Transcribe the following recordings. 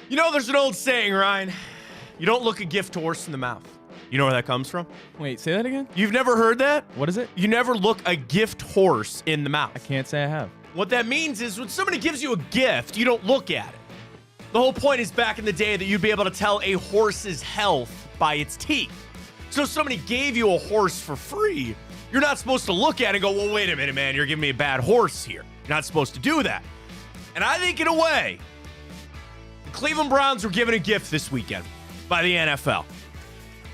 You know, there's an old saying, Ryan. You don't look a gift horse in the mouth. You know where that comes from? Wait, say that again? You've never heard that? What is it? You never look a gift horse in the mouth. I can't say I have. What that means is when somebody gives you a gift, you don't look at it. The whole point is back in the day that you'd be able to tell a horse's health by its teeth. So if somebody gave you a horse for free, you're not supposed to look at it and go, well, wait a minute, man, you're giving me a bad horse here. You're not supposed to do that. And I think in a way, the Cleveland Browns were given a gift this weekend by the NFL.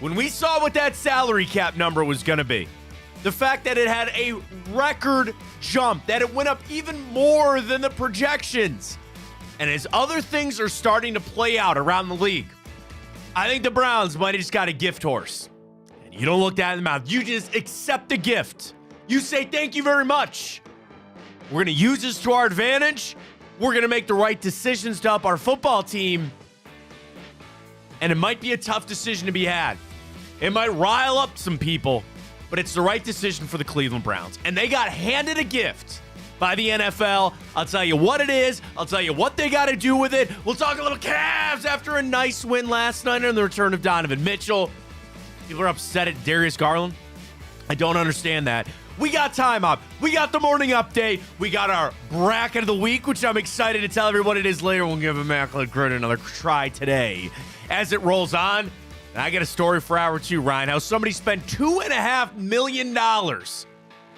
When we saw what that salary cap number was going to be, the fact that it had a record jump, that it went up even more than the projections, and as other things are starting to play out around the league, I think the Browns might have just got a gift horse. And you don't look that in the mouth. You just accept the gift. You say, thank you very much. We're going to use this to our advantage. We're going to make the right decisions to help our football team. And it might be a tough decision to be had. It might rile up some people, but it's the right decision for the Cleveland Browns. And they got handed a gift by the NFL. I'll tell you what it is. I'll tell you what they got to do with it. We'll talk a little Cavs after a nice win last night and the return of Donovan Mitchell. People are upset at Darius Garland. I don't understand that. We got time up. We got the morning update. We got our bracket of the week, which I'm excited to tell everyone it is later. We'll give Immaculate Grid another try today as it rolls on. And I got a story for hour two, Ryan, how somebody spent $2.5 million on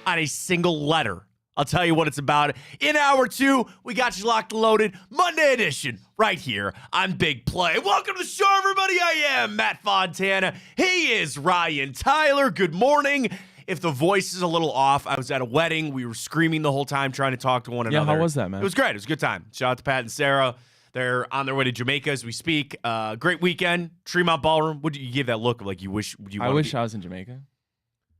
a single letter. I'll tell you what it's about. In hour two, we got you locked and loaded. Monday edition right here on Big Play. Welcome to the show, everybody. I am Matt Fontana. He is Ryan Tyler. Good morning. If the voice is a little off, I was at a wedding. We were screaming the whole time trying to talk to one another. Yeah, how was that, man? It was great. It was a good time. Shout out to Pat and Sarah. They're on their way to Jamaica as we speak. Great weekend. Tremont Ballroom. What did you give that look like? You wish you. I wish I was in Jamaica.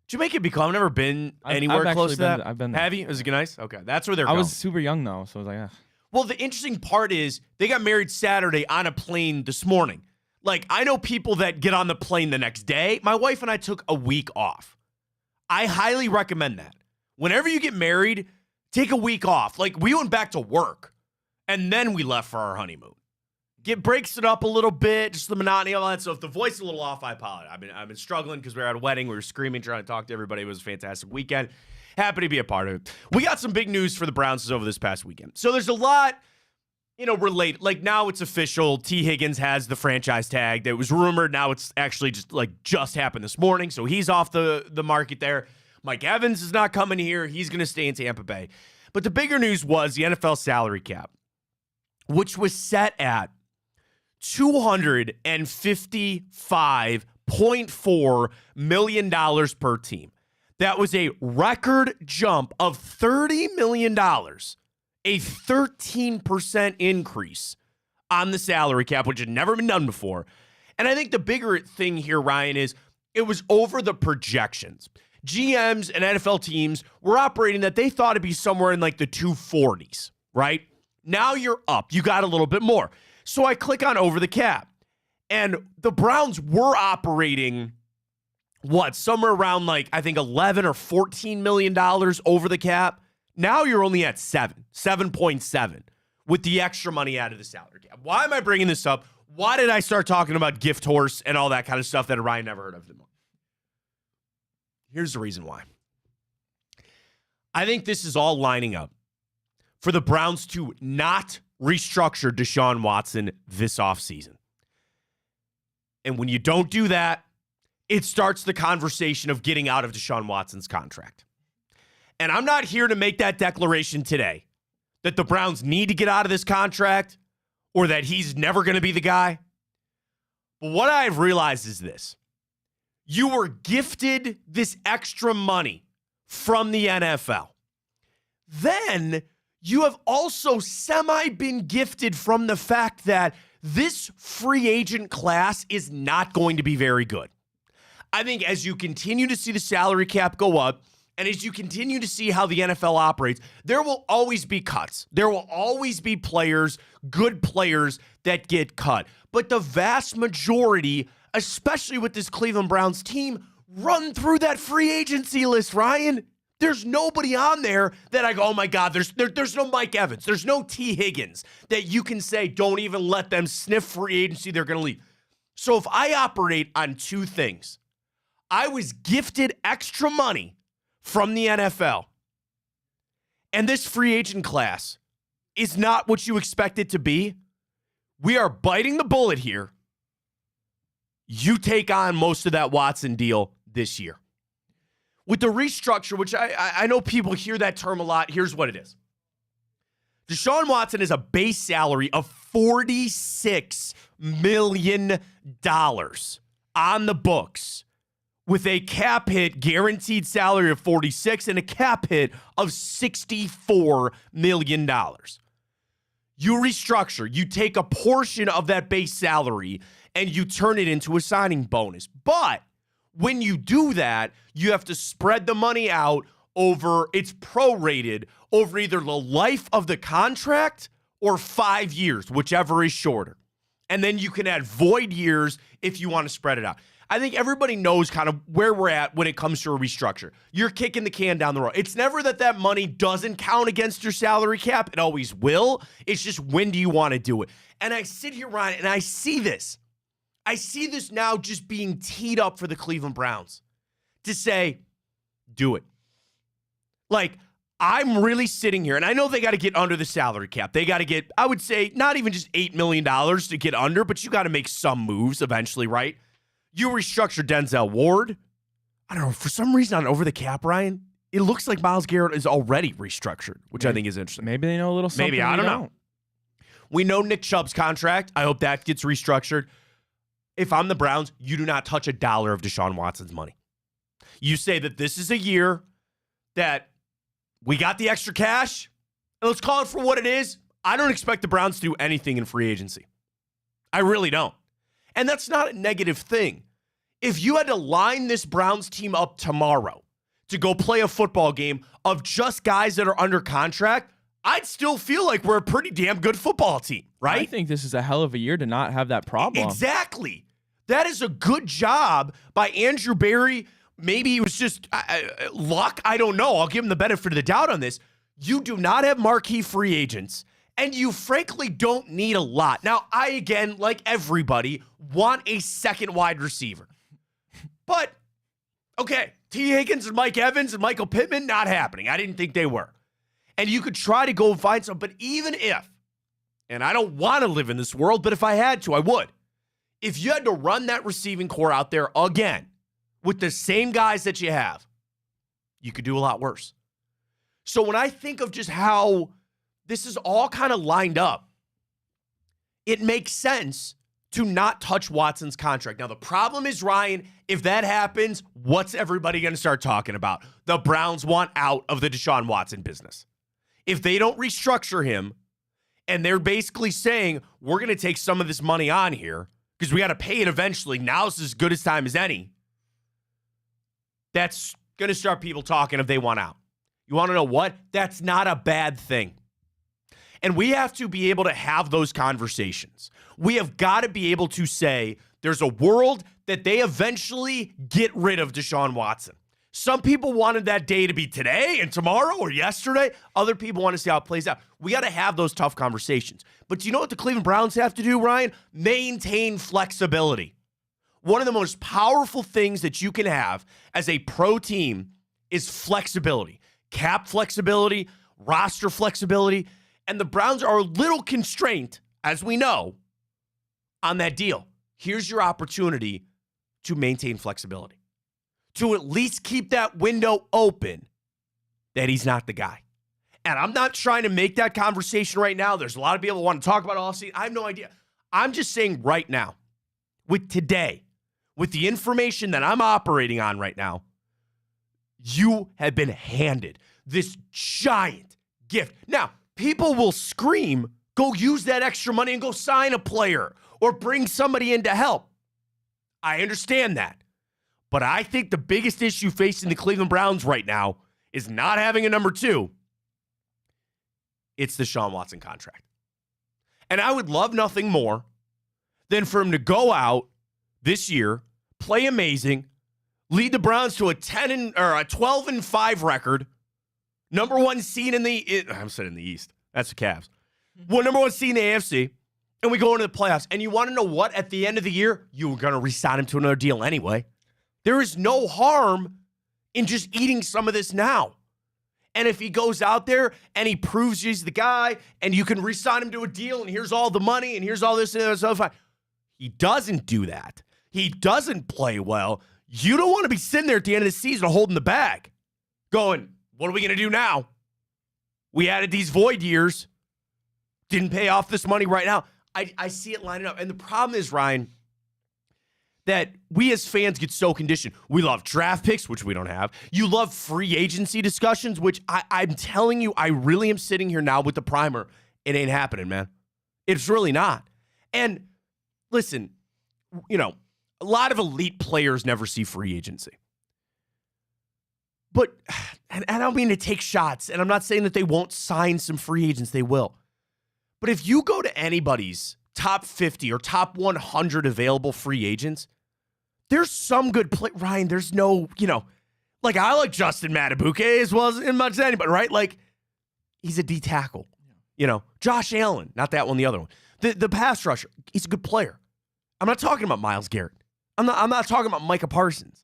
Jamaica be cool. I've never been anywhere close to that. I've been there. Have you? Was it nice? Okay, that's where they're going. I was super young though, so I was like, ah. Well, the interesting part is they got married Saturday on a plane this morning. Like, I know people that get on the plane the next day. My wife and I took a week off. I highly recommend that. Whenever you get married, take a week off. Like, we went back to work, and then we left for our honeymoon. Breaks it up a little bit, just the monotony of all that. So if the voice is a little off, I apologize. I've been struggling because we were at a wedding. We were screaming, trying to talk to everybody. It was a fantastic weekend. Happy to be a part of it. We got some big news for the Browns over this past weekend. So there's a lot, related. Like, now it's official. T. Higgins has the franchise tag. That was rumored. Now it's actually just happened this morning. So he's off the market there. Mike Evans is not coming here. He's going to stay in Tampa Bay. But the bigger news was the NFL salary cap, which was set at $255.4 million per team. That was a record jump of $30 million, a 13% increase on the salary cap, which had never been done before. And I think the bigger thing here, Ryan, is it was over the projections. GMs and NFL teams were operating that they thought it'd be somewhere in like the 240s, right? Now you're up. You got a little bit more. So I click on over the cap, and the Browns were operating, somewhere around I think 11 or $14 million over the cap. Now you're only at 7.7 with the extra money out of the salary cap. Why am I bringing this up? Why did I start talking about gift horse and all that kind of stuff that Ryan never heard of? Here's the reason why. I think this is all lining up for the Browns to not restructure Deshaun Watson this offseason. And when you don't do that, it starts the conversation of getting out of Deshaun Watson's contract. And I'm not here to make that declaration today that the Browns need to get out of this contract or that he's never going to be the guy. But what I've realized is this. You were gifted this extra money from the NFL. Then you have also been gifted from the fact that this free agent class is not going to be very good. I think as you continue to see the salary cap go up, and as you continue to see how the NFL operates, there will always be cuts. There will always be players, good players, that get cut. But the vast majority, especially with this Cleveland Browns team, run through that free agency list, Ryan. There's nobody on there that I go, oh my God, there's no Mike Evans. There's no T. Higgins that you can say, don't even let them sniff free agency. They're going to leave. So if I operate on two things, I was gifted extra money from the NFL, and this free agent class is not what you expect it to be. We are biting the bullet here. You take on most of that Watson deal this year. With the restructure, which I know people hear that term a lot, here's what it is. Deshaun Watson is a base salary of $46 million on the books with a cap hit guaranteed salary of 46 and a cap hit of $64 million. You restructure, you take a portion of that base salary and you turn it into a signing bonus. But when you do that, you have to spread the money out over, it's prorated over either the life of the contract or 5 years, whichever is shorter. And then you can add void years if you want to spread it out. I think everybody knows kind of where we're at when it comes to a restructure. You're kicking the can down the road. It's never that money doesn't count against your salary cap. It always will. It's just when do you want to do it? And I sit here, Ryan, and I see this. I see this now just being teed up for the Cleveland Browns to say, do it. Like, I'm really sitting here, and I know they got to get under the salary cap. They got to get, I would say, not even just $8 million to get under, but you got to make some moves eventually, right? You restructure Denzel Ward. I don't know, for some reason on over the cap, Ryan, it looks like Myles Garrett is already restructured, which I think is interesting. Maybe they know a little something. Maybe, I don't know. We know Nick Chubb's contract. I hope that gets restructured. If I'm the Browns, you do not touch a dollar of Deshaun Watson's money. You say that this is a year that we got the extra cash, and let's call it for what it is. I don't expect the Browns to do anything in free agency. I really don't. And that's not a negative thing. If you had to line this Browns team up tomorrow to go play a football game of just guys that are under contract, I'd still feel like we're a pretty damn good football team, right? I think this is a hell of a year to not have that problem. Exactly. That is a good job by Andrew Berry. Maybe it was just luck. I don't know. I'll give him the benefit of the doubt on this. You do not have marquee free agents, and you frankly don't need a lot. Now, I, again, like everybody, want a second wide receiver. But, okay, T. Higgins and Mike Evans and Michael Pittman, not happening. I didn't think they were. And you could try to go and find some, but even if, and I don't want to live in this world, but if I had to, I would. If you had to run that receiving core out there again with the same guys that you have, you could do a lot worse. So when I think of just how this is all kind of lined up, it makes sense to not touch Watson's contract. Now, the problem is, Ryan, if that happens, what's everybody going to start talking about? The Browns want out of the Deshaun Watson business. If they don't restructure him and they're basically saying, we're going to take some of this money on here because we got to pay it eventually. Now's as good a time as any. That's going to start people talking if they want out. You want to know what? That's not a bad thing. And we have to be able to have those conversations. We have got to be able to say there's a world that they eventually get rid of Deshaun Watson. Some people wanted that day to be today and tomorrow or yesterday. Other people want to see how it plays out. We got to have those tough conversations. But do you know what the Cleveland Browns have to do, Ryan? Maintain flexibility. One of the most powerful things that you can have as a pro team is flexibility. Cap flexibility, roster flexibility. And the Browns are a little constrained, as we know, on that deal. Here's your opportunity to maintain flexibility, to at least keep that window open that he's not the guy. And I'm not trying to make that conversation right now. There's a lot of people who want to talk about offseason. I have no idea. I'm just saying right now, with today, with the information that I'm operating on right now, you have been handed this giant gift. Now, people will scream, go use that extra money and go sign a player or bring somebody in to help. I understand that. But I think the biggest issue facing the Cleveland Browns right now is not having a number two. It's the Deshaun Watson contract. And I would love nothing more than for him to go out this year, play amazing, lead the Browns to a 12-5 record, Number one seed I'm saying in the East. That's the Cavs. Well, number one seed in the AFC. And we go into the playoffs. And you want to know what? At the end of the year, you were going to re-sign him to another deal anyway. There is no harm in just eating some of this now. And if he goes out there and he proves he's the guy and you can re-sign him to a deal and here's all the money and here's all this and that stuff, he doesn't do that. He doesn't play well. You don't want to be sitting there at the end of the season holding the bag going, what are we going to do now? We added these void years. Didn't pay off this money right now. I see it lining up. And the problem is, Ryan, that we as fans get so conditioned. We love draft picks, which we don't have. You love free agency discussions, which I'm telling you, I really am sitting here now with the primer. It ain't happening, man. It's really not. And listen, you know, a lot of elite players never see free agency. But, and I don't mean to take shots, and I'm not saying that they won't sign some free agents. They will. But if you go to anybody's top 50 or top 100 available free agents, there's some good play. Ryan, there's no, you know, like I like Justin Matabuke as well as much as anybody, right? Like he's a D tackle. You know, Josh Allen, not that one, the other one. The pass rusher, he's a good player. I'm not talking about Myles Garrett. I'm not talking about Micah Parsons.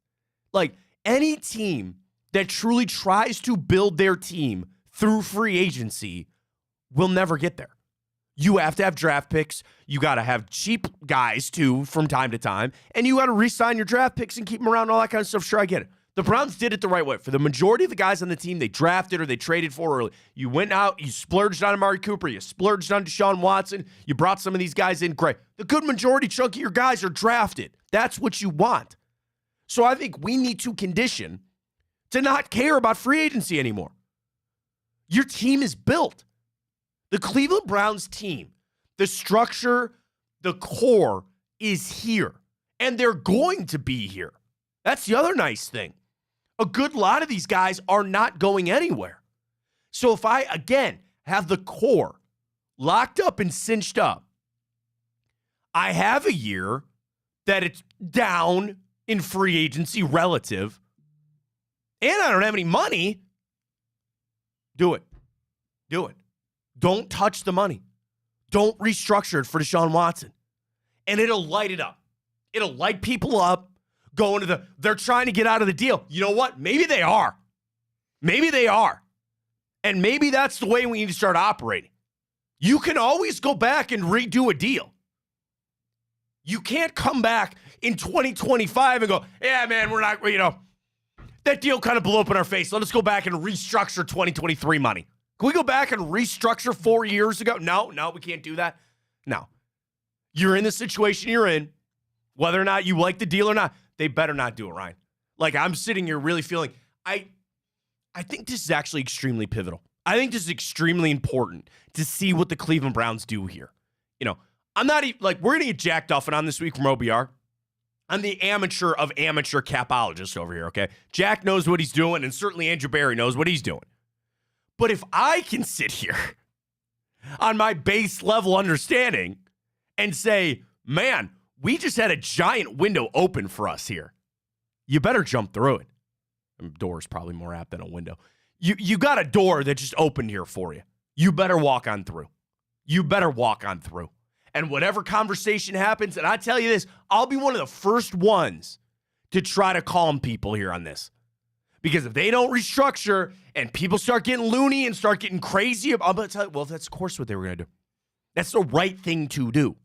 Like any team that truly tries to build their team through free agency will never get there. You have to have draft picks. You got to have cheap guys, too, from time to time. And you got to re-sign your draft picks and keep them around, all that kind of stuff. Sure, I get it. The Browns did it the right way. For the majority of the guys on the team they drafted or they traded for early, you went out, you splurged on Amari Cooper, you splurged on Deshaun Watson, you brought some of these guys in. Great. The good majority chunk of your guys are drafted. That's what you want. So I think we need to condition to not care about free agency anymore. Your team is built. The Cleveland Browns team, the structure, the core is here. And they're going to be here. That's the other nice thing. A good lot of these guys are not going anywhere. So if I, again, have the core locked up and cinched up, I have a year that it's down in free agency relative, and I don't have any money, do it. Do it. Don't touch the money. Don't restructure it for Deshaun Watson. And it'll light it up. It'll light people up going to they're trying to get out of the deal. You know what? Maybe they are. Maybe they are. And maybe that's the way we need to start operating. You can always go back and redo a deal. You can't come back in 2025 and go, yeah, man, we're not, you know, that deal kind of blew up in our face. Let us go back and restructure 2023 money. Can we go back and restructure 4 years ago? No, we can't do that. No. You're in the situation you're in, whether or not you like the deal or not. They better not do it, Ryan. Like, I'm sitting here really feeling, I think this is actually extremely pivotal. I think this is extremely important to see what the Cleveland Browns do here. You know, I'm not even, like, we're going to get Jack Duffin on this week from OBR. I'm the amateur of amateur capologists over here, okay? Jack knows what he's doing, and certainly Andrew Barry knows what he's doing. But if I can sit here on my base level understanding and say, man, we just had a giant window open for us here, you better jump through it. A door is probably more apt than a window. You got a door that just opened here for you. You better walk on through. You better walk on through. And whatever conversation happens, and I tell you this, I'll be one of the first ones to try to calm people here on this. Because if they don't restructure and people start getting loony and start getting crazy, I'm going to tell you, well, that's of course what they were going to do. That's the right thing to do.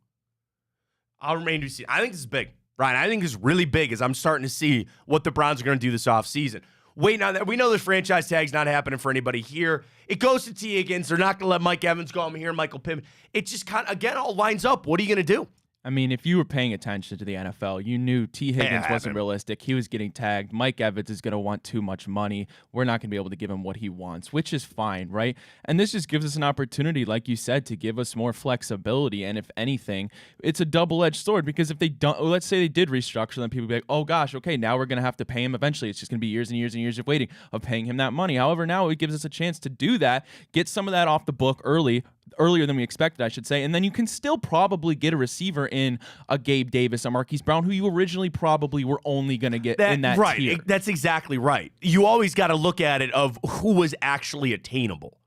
I'll remain to see. I think this is big, Ryan. I think this is really big as I'm starting to see what the Browns are going to do this offseason. Waiting on that. We know the franchise tag's not happening for anybody here. It goes to T. Higgins. They're not going to let Mike Evans go. I'm here, Michael Pittman. It just kind of, again, all lines up. What are you going to do? I mean, if you were paying attention to the NFL, you knew T. Higgins wasn't realistic. He was getting tagged. Mike Evans is going to want too much money. We're not going to be able to give him what he wants, which is fine, right? And this just gives us an opportunity, like you said, to give us more flexibility. And if anything, it's a double-edged sword because if they don't, let's say they did restructure, then people would be like, oh gosh, okay, now we're going to have to pay him eventually. It's just going to be years and years and years of waiting of paying him that money. However, now it gives us a chance to do that, get some of that off the book early. earlier than we expected, I should say. And then you can still probably get a receiver in a Gabe Davis, a Marquise Brown, who you originally probably were only going to get in that tier. Right, that's exactly right. You always got to look at it of who was actually attainable.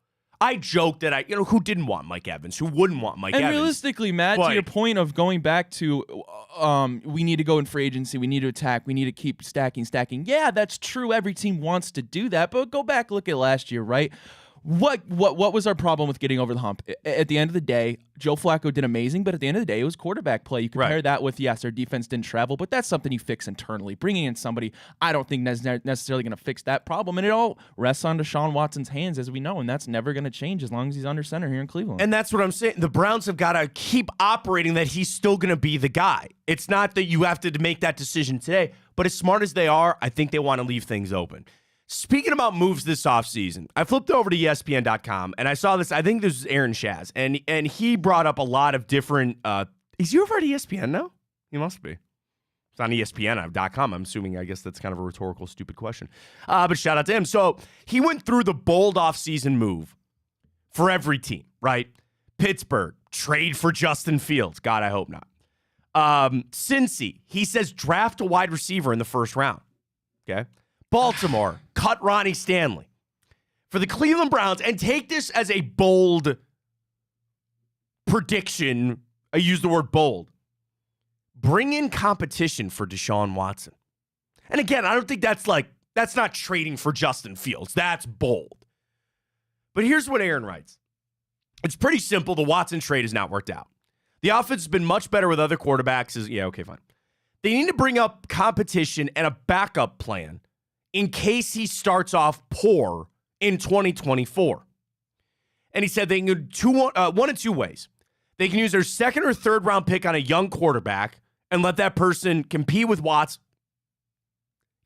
I joked that who didn't want Mike Evans? Who wouldn't want Mike Evans? And realistically, Matt, to your point of going back to we need to go in free agency, we need to attack, we need to keep stacking. Yeah, that's true. Every team wants to do that. But go back, look at last year, right? What was our problem with getting over the hump? At the end of the day, Joe Flacco did amazing, but at the end of the day, it was quarterback play. You compare that with, yes, our defense didn't travel, but that's something you fix internally. Bringing in somebody, I don't think necessarily going to fix that problem, and it all rests on Deshaun Watson's hands, as we know, and that's never going to change as long as he's under center here in Cleveland. And that's what I'm saying. The Browns have got to keep operating that he's still going to be the guy. It's not that you have to make that decision today, but as smart as they are, I think they want to leave things open. Speaking about moves this offseason, I flipped over to ESPN.com and I saw this. I think this is Aaron Shaz, and he brought up a lot of different. Is he over at ESPN now? He must be. It's on ESPN.com. I'm assuming. I guess that's kind of a rhetorical, stupid question. But shout out to him. So he went through the bold offseason move for every team, right? Pittsburgh, trade for Justin Fields. God, I hope not. Cincy, he says draft a wide receiver in the first round. Okay. Baltimore, cut Ronnie Stanley. For the Cleveland Browns, and take this as a bold prediction, I use the word bold, bring in competition for Deshaun Watson. And again, I don't think that's not trading for Justin Fields. That's bold. But here's what Aaron writes. It's pretty simple. The Watson trade has not worked out. The offense has been much better with other quarterbacks. Yeah, okay, fine. They need to bring up competition and a backup plan in case he starts off poor in 2024. And he said they can do one of two ways. They can use their second or third round pick on a young quarterback and let that person compete with Watts.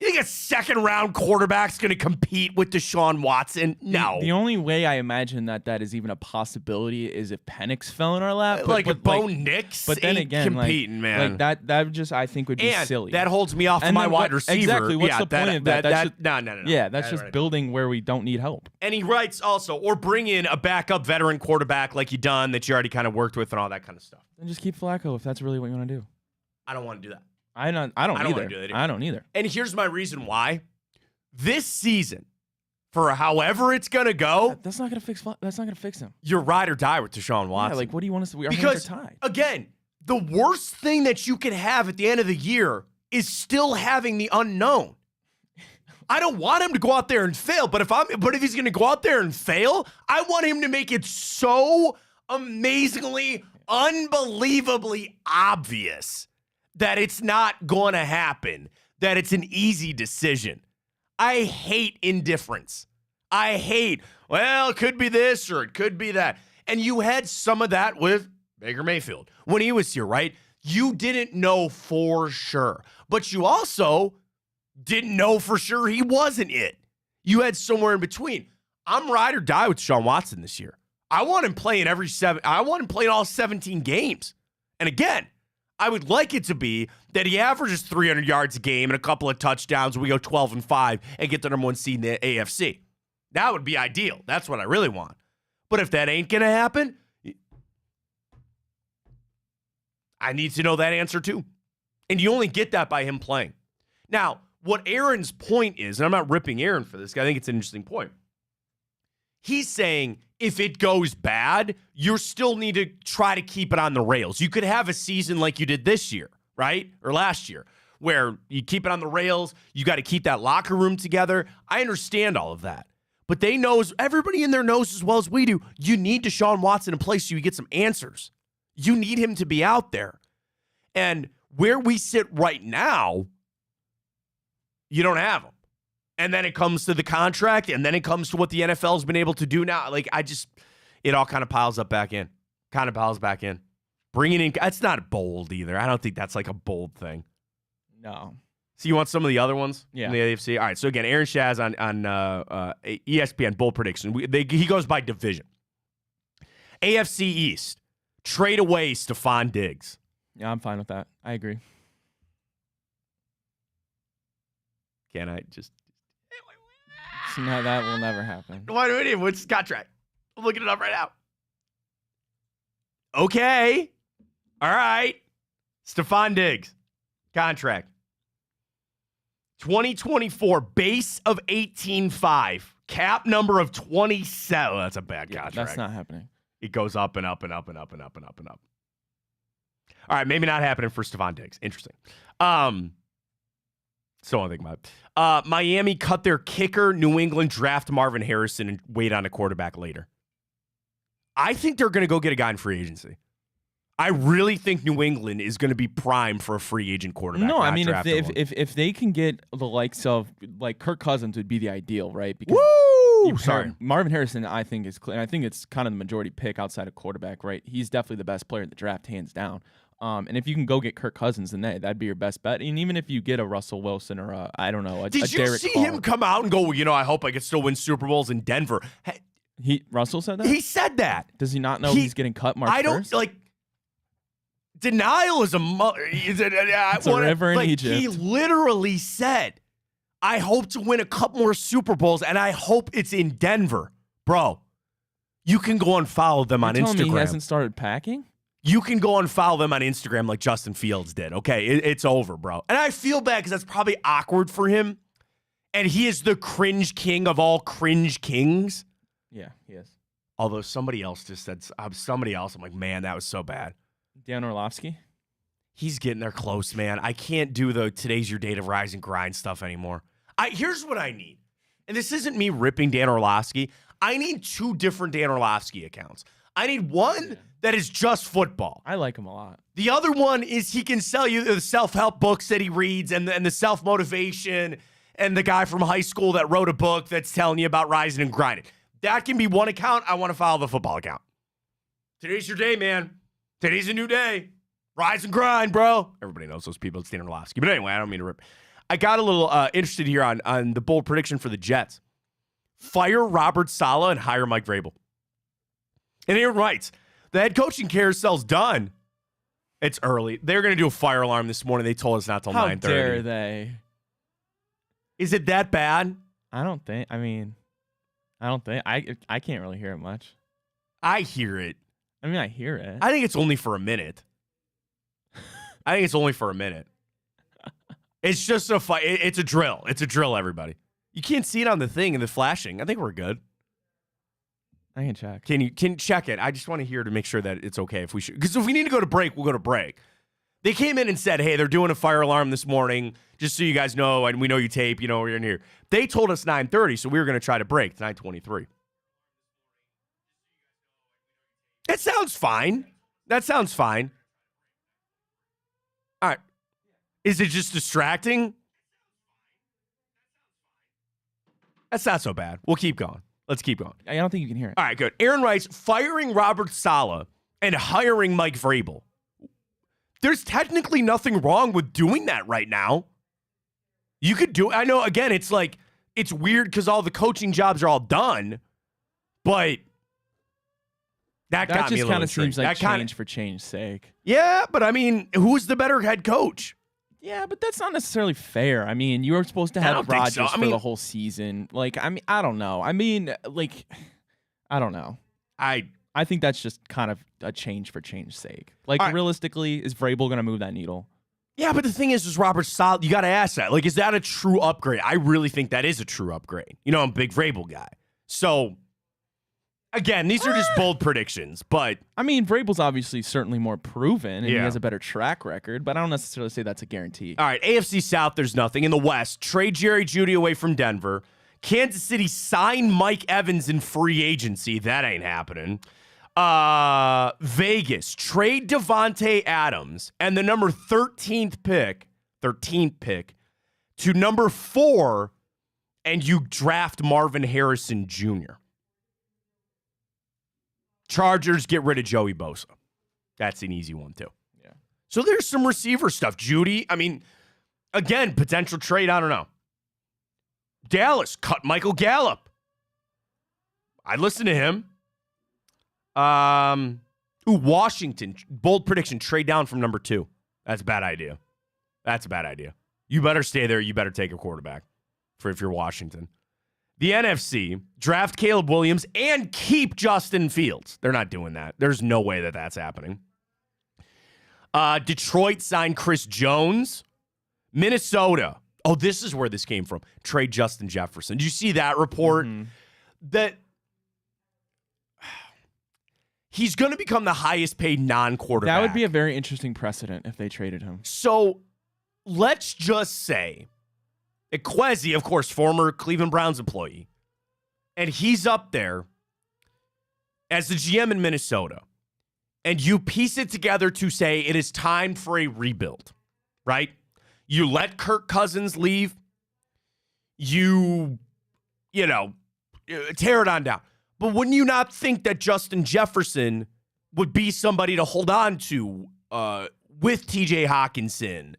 You think a second round quarterback's going to compete with Deshaun Watson? No. The only way I imagine that is even a possibility is if Penix fell in our lap. If Bo Nix but then again, competing, man. That just I think would be silly. That holds me off of my wide receiver. Exactly. What's the point of that? No. Yeah, that's just building where we don't need help. And he writes also, or bring in a backup veteran quarterback like you done that you already kind of worked with and all that kind of stuff. And just keep Flacco if that's really what you want to do. I don't want to do that. I don't either. I don't either. And here's my reason why. This season, for however it's gonna go, that's not gonna fix him. You're ride or die with Deshaun Watson. Yeah, what do you want us to do? Our because, hands are tied. Again, the worst thing that you can have at the end of the year is still having the unknown. I don't want him to go out there and fail, but if he's gonna go out there and fail, I want him to make it so amazingly, unbelievably obvious that it's not going to happen, that it's an easy decision. I hate indifference. I hate, it could be this or it could be that. And you had some of that with Baker Mayfield when he was here, right? You didn't know for sure, but you also didn't know for sure he wasn't it. You had somewhere in between. I'm ride or die with Deshaun Watson this year. I want him playing I want him playing all 17 games. And again, I would like it to be that he averages 300 yards a game and a couple of touchdowns. We go 12-5 and get the number one seed in the AFC. That would be ideal. That's what I really want. But if that ain't going to happen, I need to know that answer too. And you only get that by him playing. Now, what Aaron's point is, and I'm not ripping Aaron for this, I think it's an interesting point. He's saying if it goes bad, you still need to try to keep it on the rails. You could have a season like you did this year, right? Or last year, where you keep it on the rails. You got to keep that locker room together. I understand all of that. But everybody in there knows as well as we do, you need Deshaun Watson in place so you get some answers. You need him to be out there. And where we sit right now, you don't have him. And then it comes to the contract, and then it comes to what the NFL has been able to do now. It all kind of piles up back in. Bringing in, that's not bold either. I don't think that's like a bold thing. No. So you want some of the other ones? Yeah. In the AFC? All right, so again, Aaron Shaz on ESPN, bold prediction. He goes by division. AFC East, trade away Stephon Diggs. Yeah, I'm fine with that. I agree. Can I just... No, that will never happen. Why do we need him? What's his contract? I'm looking it up right now. Okay. All right. Stephon Diggs. Contract. 2024, base of 18.5. Cap number of 27. That's a bad contract. That's not happening. It goes up and up and up and up and up and up and up. All right, maybe not happening for Stephon Diggs. Interesting. So I think about Miami cut their kicker. New England draft Marvin Harrison and wait on a quarterback later. I think they're going to go get a guy in free agency. I really think New England is going to be primed for a free agent quarterback. No, I mean if they can get the likes of like Kirk Cousins would be the ideal, right? Because Marvin Harrison, I think is clear. I think it's kind of the majority pick outside of quarterback, right? He's definitely the best player in the draft, hands down. And if you can go get Kirk Cousins, then that'd be your best bet. And even if you get a Russell Wilson or a Derek Carr. Did you see him come out and go, well, I hope I can still win Super Bowls in Denver? Russell said that? He said that. Does he not know he's getting cut March 1st? I don't, denial is a mother. It's a river in Egypt. He literally said, I hope to win a couple more Super Bowls, and I hope it's in Denver. Bro, you can go and follow them on Instagram. Me he hasn't started packing? You can go and follow them on Instagram like Justin Fields did, okay? It's over, bro. And I feel bad because that's probably awkward for him. And he is the cringe king of all cringe kings. Yeah, he is. Although somebody else just said, I'm like, man, that was so bad. Dan Orlovsky? He's getting there close, man. I can't do the today's your day to rise and grind stuff anymore. Here's what I need. And this isn't me ripping Dan Orlovsky. I need 2 different Dan Orlovsky accounts. I need one that is just football. I like him a lot. The other one is he can sell you the self-help books that he reads and the self-motivation and the guy from high school that wrote a book that's telling you about rising and grinding. That can be one account. I want to follow the football account. Today's your day, man. Today's a new day. Rise and grind, bro. Everybody knows those people. It's Dan Orlovsky. But anyway, I don't mean to rip. I got a little interested here on the bold prediction for the Jets. Fire Robert Saleh and hire Mike Vrabel. And Aaron writes, the head coaching carousel's done. It's early. They're going to do a fire alarm this morning. They told us not till 9:30. How dare they? Is it that bad? I don't think. I can't really hear it much. I hear it. I hear it. I think it's only for a minute. It's just a fight. It's a drill. It's a drill, everybody. You can't see it on the thing and the flashing. I think we're good. I can check. Can you check it? I just want to hear to make sure that it's okay if we should. Because if we need to go to break, we'll go to break. They came in and said, hey, they're doing a fire alarm this morning, just so you guys know, and we know you tape, we're in here. They told us 9:30, so we were going to try to break. It's 9:23. That sounds fine. All right. Is it just distracting? That's not so bad. We'll keep going. Let's keep going. I don't think you can hear it. All right, good. Aaron writes, firing Robert Saleh and hiring Mike Vrabel. There's technically nothing wrong with doing that right now. You could do it. I know, again, it's weird because all the coaching jobs are all done, but that got me a little just kind of seems like that change for change's sake. Yeah, but who's the better head coach? Yeah, but that's not necessarily fair. You were supposed to have Rodgers for the whole season. I don't know. I don't know. I think that's just kind of a change for change's sake. Realistically, is Vrabel going to move that needle? Yeah, but the thing is Robert Saleh, you got to ask that. Is that a true upgrade? I really think that is a true upgrade. I'm a big Vrabel guy. So, again, these are just bold predictions, but... Vrabel's obviously certainly more proven, and he has a better track record, but I don't necessarily say that's a guarantee. All right, AFC South, there's nothing. In the West, trade Jerry Jeudy away from Denver. Kansas City sign Mike Evans in free agency. That ain't happening. Vegas, trade Devontae Adams and the number 13th pick to number 4, and you draft Marvin Harrison Jr. Chargers get rid of Joey Bosa. That's an easy one, too. Yeah. So there's some receiver stuff. Jeudy, again, potential trade, I don't know. Dallas, cut Michael Gallup. I'd listen to him. Washington, bold prediction, trade down from number 2. That's a bad idea. You better stay there. You better take a quarterback if you're Washington. The NFC, draft Caleb Williams and keep Justin Fields. They're not doing that. There's no way that that's happening. Detroit signed Chris Jones. Minnesota. Oh, this is where this came from. Trade Justin Jefferson. Did you see that report? Mm-hmm. That he's going to become the highest paid non-quarterback. That would be a very interesting precedent if they traded him. So let's just say Kwesi, of course, former Cleveland Browns employee, and he's up there as the GM in Minnesota, and you piece it together to say it is time for a rebuild, right? You let Kirk Cousins leave. You tear it on down. But wouldn't you not think that Justin Jefferson would be somebody to hold on to with TJ Hawkinson,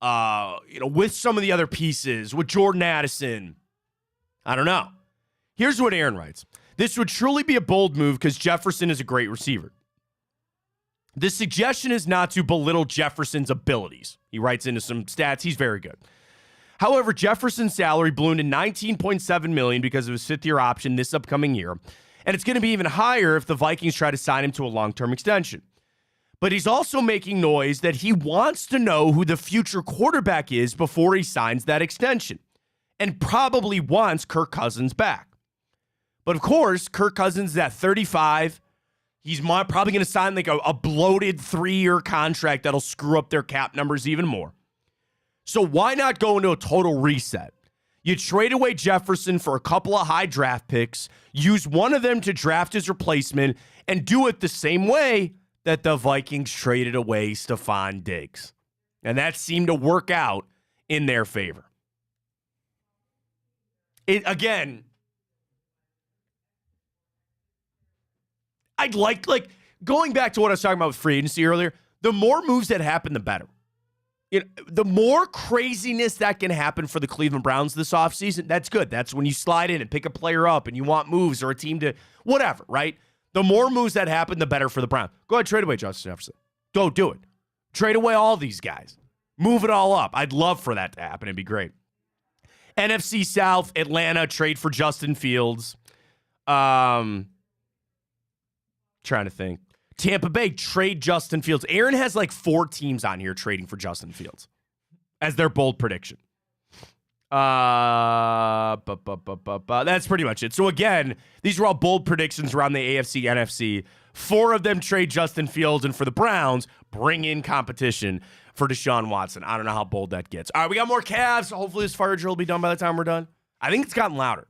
with some of the other pieces, with Jordan Addison? I don't know. Here's what Aaron writes. This would truly be a bold move because Jefferson is a great receiver. The suggestion is not to belittle Jefferson's abilities. He writes into some stats. He's very good. However, Jefferson's salary ballooned to $19.7 million because of his fifth-year option this upcoming year, and it's going to be even higher if the Vikings try to sign him to a long-term extension. But he's also making noise that he wants to know who the future quarterback is before he signs that extension, and probably wants Kirk Cousins back. But of course, Kirk Cousins is at 35. He's probably going to sign like a bloated 3-year contract that'll screw up their cap numbers even more. So why not go into a total reset? You trade away Jefferson for a couple of high draft picks, use one of them to draft his replacement, and do it the same way that the Vikings traded away Stephon Diggs. And that seemed to work out in their favor. Again, I'd like going back to what I was talking about with free agency earlier, the more moves that happen, the better. The more craziness that can happen for the Cleveland Browns this offseason, that's good. That's when you slide in and pick a player up and you want moves or a team to whatever, right? The more moves that happen, the better for the Browns. Go ahead, trade away Justin Jefferson. Go do it. Trade away all these guys. Move it all up. I'd love for that to happen. It'd be great. NFC South, Atlanta, trade for Justin Fields. Trying to think. Tampa Bay, trade Justin Fields. Aaron has like 4 teams on here trading for Justin Fields as their bold prediction. That's pretty much it. So again, these are all bold predictions around the AFC, NFC. 4 of them trade Justin Fields, and for the Browns, bring in competition for Deshaun Watson. I don't know how bold that gets. All right, we got more Cavs. Hopefully this fire drill will be done by the time we're done. I think it's gotten louder.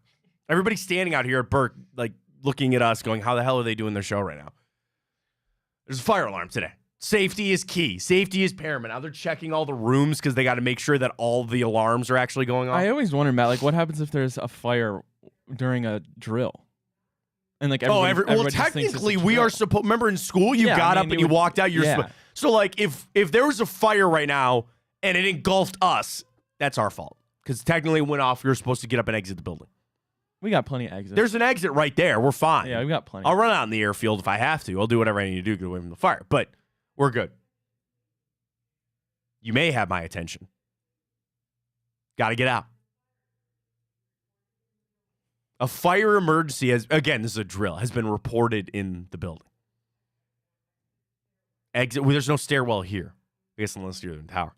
Everybody's standing out here at Burke, like looking at us going, how the hell are they doing their show right now? There's a fire alarm today. Safety is key. Safety is paramount. Now they're checking all the rooms because they got to make sure that all the alarms are actually going off. I always wonder, Matt, like what happens if there's a fire during a drill? And like well, technically we are supposed. Remember in school, you got up and you walked out. So like if there was a fire right now and it engulfed us, that's our fault because technically it went off. We were supposed to get up and exit the building. We got plenty of exits. There's an exit right there. We're fine. Yeah, we got plenty. I'll run out in the airfield if I have to. I'll do whatever I need to do to get away from the fire. But we're good. You may have my attention. Got to get out. A fire emergency again, this is a drill, has been reported in the building. Exit. Well, there's no stairwell here. I guess unless you're in the tower.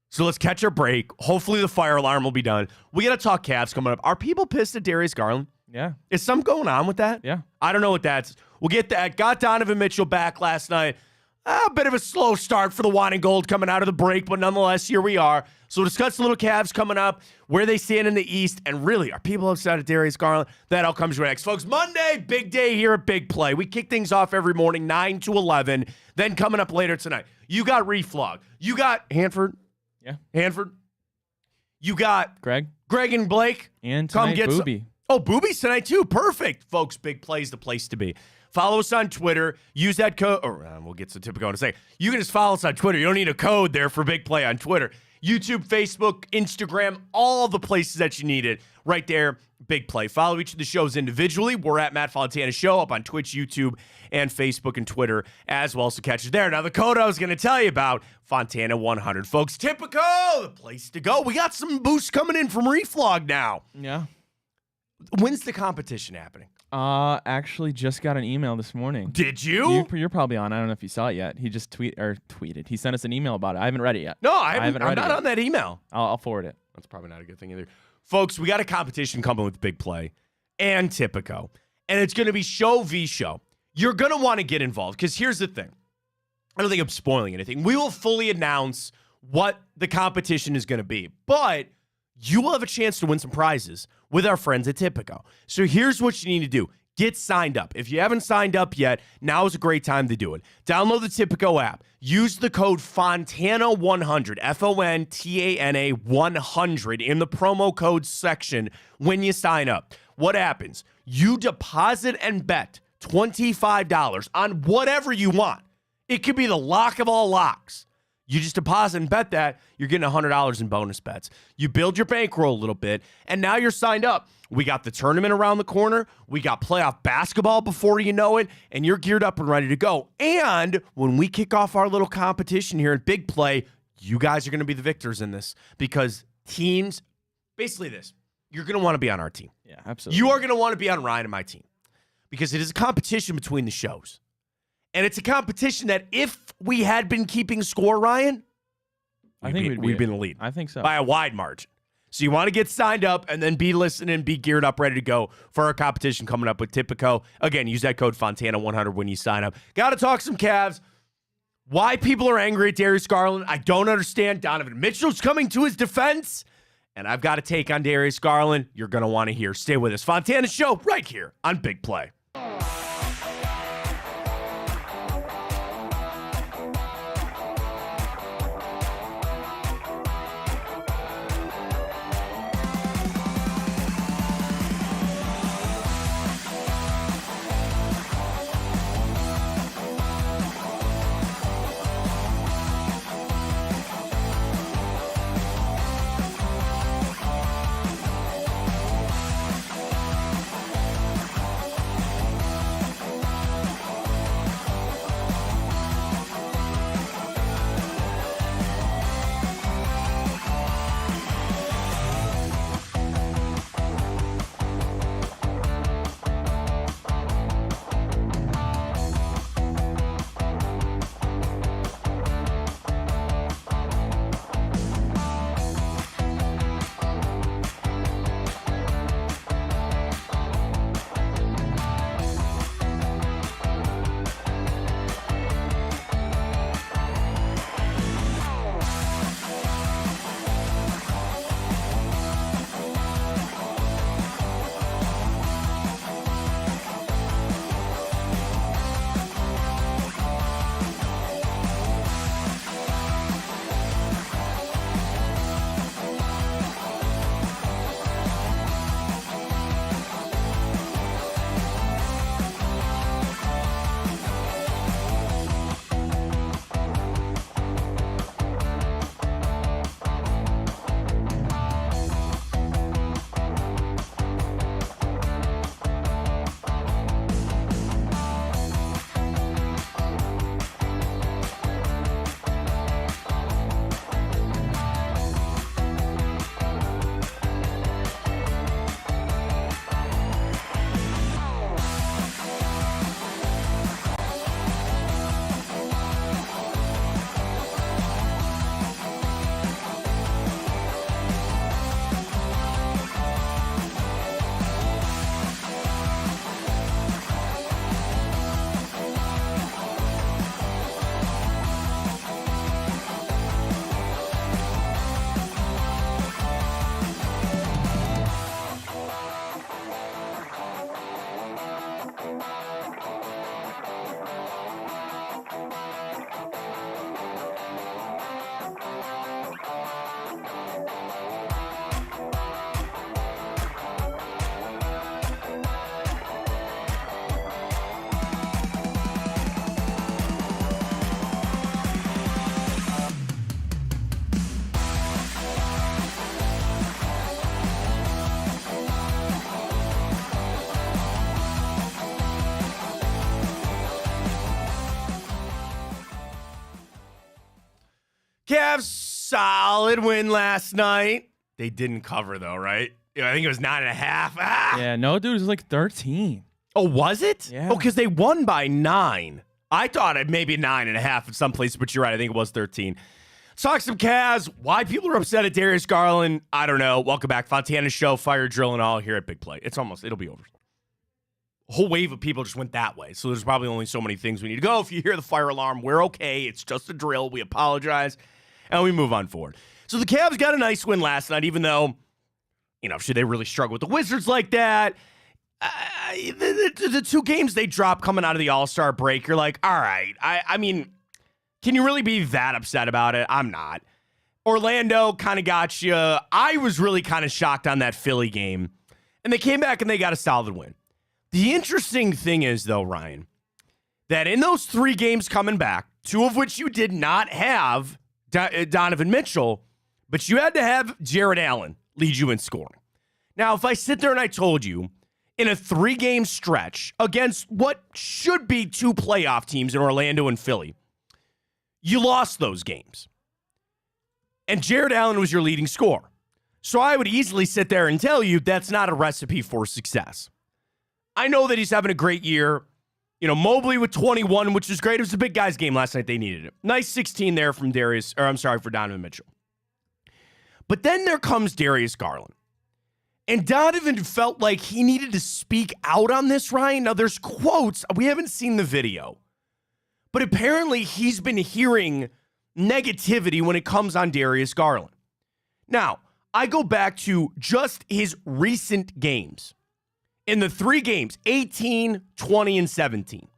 So let's catch our break. Hopefully the fire alarm will be done. We got to talk Cavs coming up. Are people pissed at Darius Garland? Yeah. Is something going on with that? Yeah. I don't know what that's. We'll get that. Got Donovan Mitchell back last night. A bit of a slow start for the wine and gold coming out of the break, but nonetheless, here we are. So we'll discuss the little Cavs coming up, where they stand in the East, and really, are people upset at Darius Garland? That all comes next. Folks, Monday, big day here at Big Play. We kick things off every morning, 9 to 11. Then coming up later tonight, you got Reflog. You got Hanford. Yeah. Hanford. You got Greg and Blake. And tonight, Booby. Booby's tonight too. Perfect. Folks, Big Play's the place to be. Follow us on Twitter. Use that code. We'll get to typical in a second. You can just follow us on Twitter. You don't need a code there for Big Play on Twitter. YouTube, Facebook, Instagram, all the places that you need it. Right there, Big Play. Follow each of the shows individually. We're at Matt Fontana Show up on Twitch, YouTube, and Facebook and Twitter as well. So catch us there. Now, the code I was going to tell you about, Fontana 100. Folks, typical, the place to go. We got some boosts coming in from Reflog now. Yeah. When's the competition happening? Actually just got an email this morning. Did you? You're probably on. I don't know if you saw it yet. He just tweeted. He sent us an email about it. I haven't read it yet. No, I haven't read I'm not it on that email. I'll forward it. That's probably not a good thing either. Folks, we got a competition coming with Big Play and Tipico, and it's going to be show v show. You're going to want to get involved because here's the thing. I don't think I'm spoiling anything. We will fully announce what the competition is going to be, but you will have a chance to win some prizes with our friends at Tipico. So here's what you need to do. Get signed up. If you haven't signed up yet, now is a great time to do it. Download the Tipico app. Use the code Fontana100, Fontana 100 in the promo code section when you sign up. What happens? You deposit and bet $25 on whatever you want. It could be the lock of all locks. You just deposit and bet that, you're getting $100 in bonus bets. You build your bankroll a little bit, and now you're signed up. We got the tournament around the corner. We got playoff basketball before you know it, and you're geared up and ready to go. And when we kick off our little competition here at Big Play, you guys are going to be the victors in this because teams, basically this, you're going to want to be on our team. Yeah, absolutely. You are going to want to be on Ryan and my team because it is a competition between the shows. And it's a competition that if we had been keeping score, Ryan, I think we'd be in the lead. I think so. By a wide margin. So you want to get signed up and then be listening, be geared up, ready to go for our competition coming up with Tipico. Again, use that code Fontana100 when you sign up. Got to talk some Cavs. Why people are angry at Darius Garland, I don't understand. Donovan Mitchell's coming to his defense. And I've got a take on Darius Garland you're going to want to hear. Stay with us. Fontana Show right here on Big Play. Cavs, solid win last night. They didn't cover, though, right? I think it was 9.5. Ah! Yeah, no, dude, it was like 13. Oh, was it? Yeah. Oh, because they won by 9. I thought it maybe 9.5 in some places, but you're right. I think it was 13. Let's talk some Cavs. Why people are upset at Darius Garland, I don't know. Welcome back. Fontana show, fire drill and all here at Big Play. It'll be over. A whole wave of people just went that way. So there's probably only so many things we need to go. If you hear the fire alarm, we're okay. It's just a drill. We apologize. And we move on forward. So the Cavs got a nice win last night, even though, should they really struggle with the Wizards like that? The 2 games they dropped coming out of the All-Star break, you're like, all right. I mean, can you really be that upset about it? I'm not. Orlando kind of got you. I was really kind of shocked on that Philly game. And they came back and they got a solid win. The interesting thing is, though, Ryan, that in those 3 games coming back, 2 of which you did not have Donovan Mitchell, but you had to have Jared Allen lead you in scoring. Now, if I sit there and I told you in a 3-game stretch against what should be 2 playoff teams in Orlando and Philly, you lost those games. And Jared Allen was your leading scorer. So I would easily sit there and tell you that's not a recipe for success. I know that he's having a great year. Mobley with 21, which is great. It was a big guys game last night. They needed it. Nice 16 there from for Donovan Mitchell. But then there comes Darius Garland. And Donovan felt like he needed to speak out on this, Ryan. Now, there's quotes. We haven't seen the video. But apparently he's been hearing negativity when it comes on Darius Garland. Now, I go back to just his recent games. In the 3 games, 18, 20, and 17.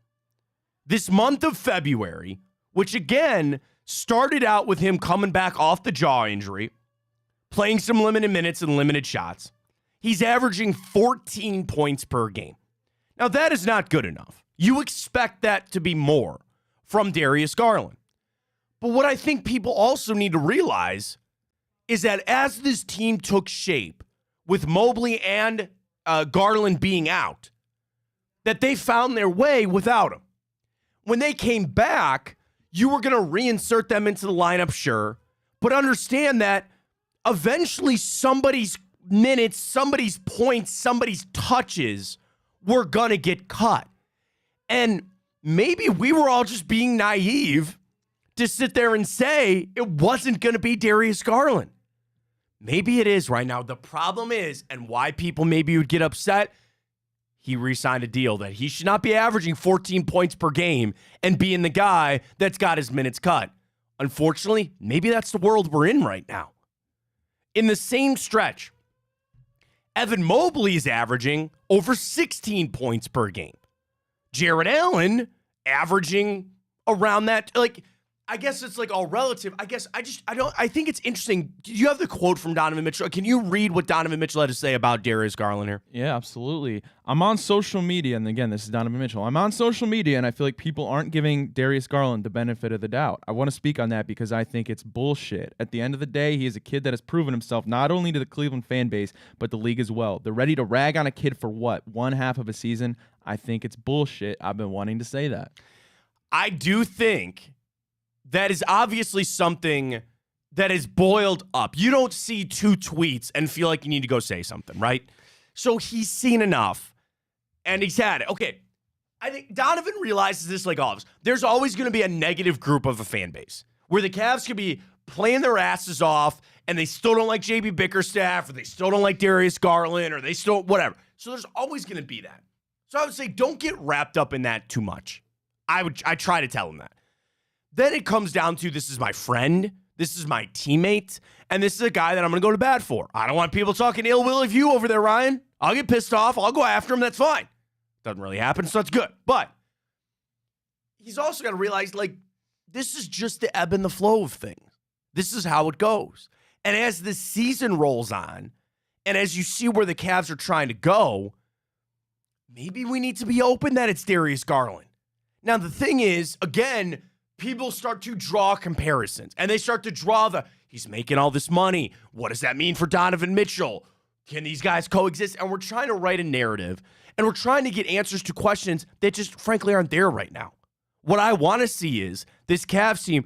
This month of February, which again started out with him coming back off the jaw injury, playing some limited minutes and limited shots, he's averaging 14 points per game. Now, that is not good enough. You expect that to be more from Darius Garland. But what I think people also need to realize is that as this team took shape with Mobley and Garland being out, that they found their way without him. When they came back, you were going to reinsert them into the lineup, sure, but understand that eventually somebody's minutes, somebody's points, somebody's touches were going to get cut. And maybe we were all just being naive to sit there and say it wasn't going to be Darius Garland. Maybe it is right now. The problem is, and why people maybe would get upset, he re-signed a deal that he should not be averaging 14 points per game and being the guy that's got his minutes cut. Unfortunately, maybe that's the world we're in right now. In the same stretch, Evan Mobley is averaging over 16 points per game. Jared Allen averaging around that, I guess it's all relative. I think it's interesting. Do you have the quote from Donovan Mitchell? Can you read what Donovan Mitchell had to say about Darius Garland here? Yeah, absolutely. I'm on social media, and again, this is Donovan Mitchell. I'm on social media, and I feel like people aren't giving Darius Garland the benefit of the doubt. I want to speak on that because I think it's bullshit. At the end of the day, he is a kid that has proven himself not only to the Cleveland fan base, but the league as well. They're ready to rag on a kid for what? 1/2 of a season? I think it's bullshit. I've been wanting to say that. I do think that is obviously something that is boiled up. You don't see 2 tweets and feel like you need to go say something, right? So he's seen enough, and he's had it. Okay, I think Donovan realizes this like all of us. There's always going to be a negative group of a fan base where the Cavs could be playing their asses off, and they still don't like JB Bickerstaff, or they still don't like Darius Garland, or they still whatever. So there's always going to be that. So I would say don't get wrapped up in that too much. I try to tell him that. Then it comes down to, this is my friend, this is my teammate, and this is a guy that I'm going to go to bat for. I don't want people talking ill will of you over there, Ryan. I'll get pissed off. I'll go after him. That's fine. Doesn't really happen, so that's good. But he's also got to realize, this is just the ebb and the flow of things. This is how it goes. And as the season rolls on, and as you see where the Cavs are trying to go, maybe we need to be open that it's Darius Garland. Now, the thing is, again, people start to draw comparisons, and they start to draw he's making all this money. What does that mean for Donovan Mitchell? Can these guys coexist? And we're trying to write a narrative, and we're trying to get answers to questions that just frankly aren't there right now. What I want to see is this Cavs team,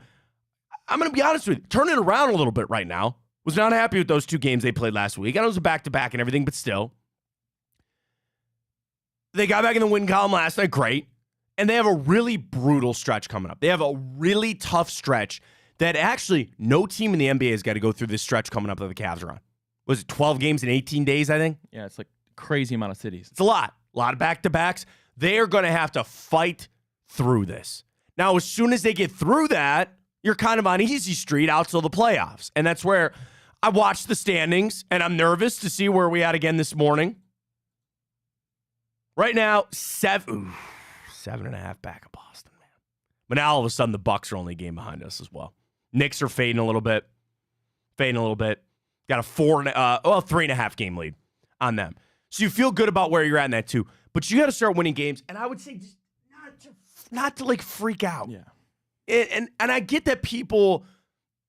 I'm going to be honest with you, turn it around a little bit right now. Was not happy with those 2 games they played last week. I know it was a back-to-back and everything, but still. They got back in the win column last night. Great. And they have a really brutal stretch coming up. They have a really tough stretch that actually no team in the NBA has got to go through this stretch coming up that the Cavs are on. Was it 12 games in 18 days, I think? Yeah, it's like crazy amount of cities. It's a lot of back-to-backs. They are going to have to fight through this. Now, as soon as they get through that, you're kind of on easy street out till the playoffs. And that's where I watched the standings, and I'm nervous to see where we at again this morning. Right now, 7.5 back of Boston, man. But now all of a sudden the Bucks are only a game behind us as well. Knicks are fading a little bit. Got a 3.5 game lead on them. So you feel good about where you're at in that too. But you got to start winning games. And I would say just not to like freak out. Yeah. And I get that people,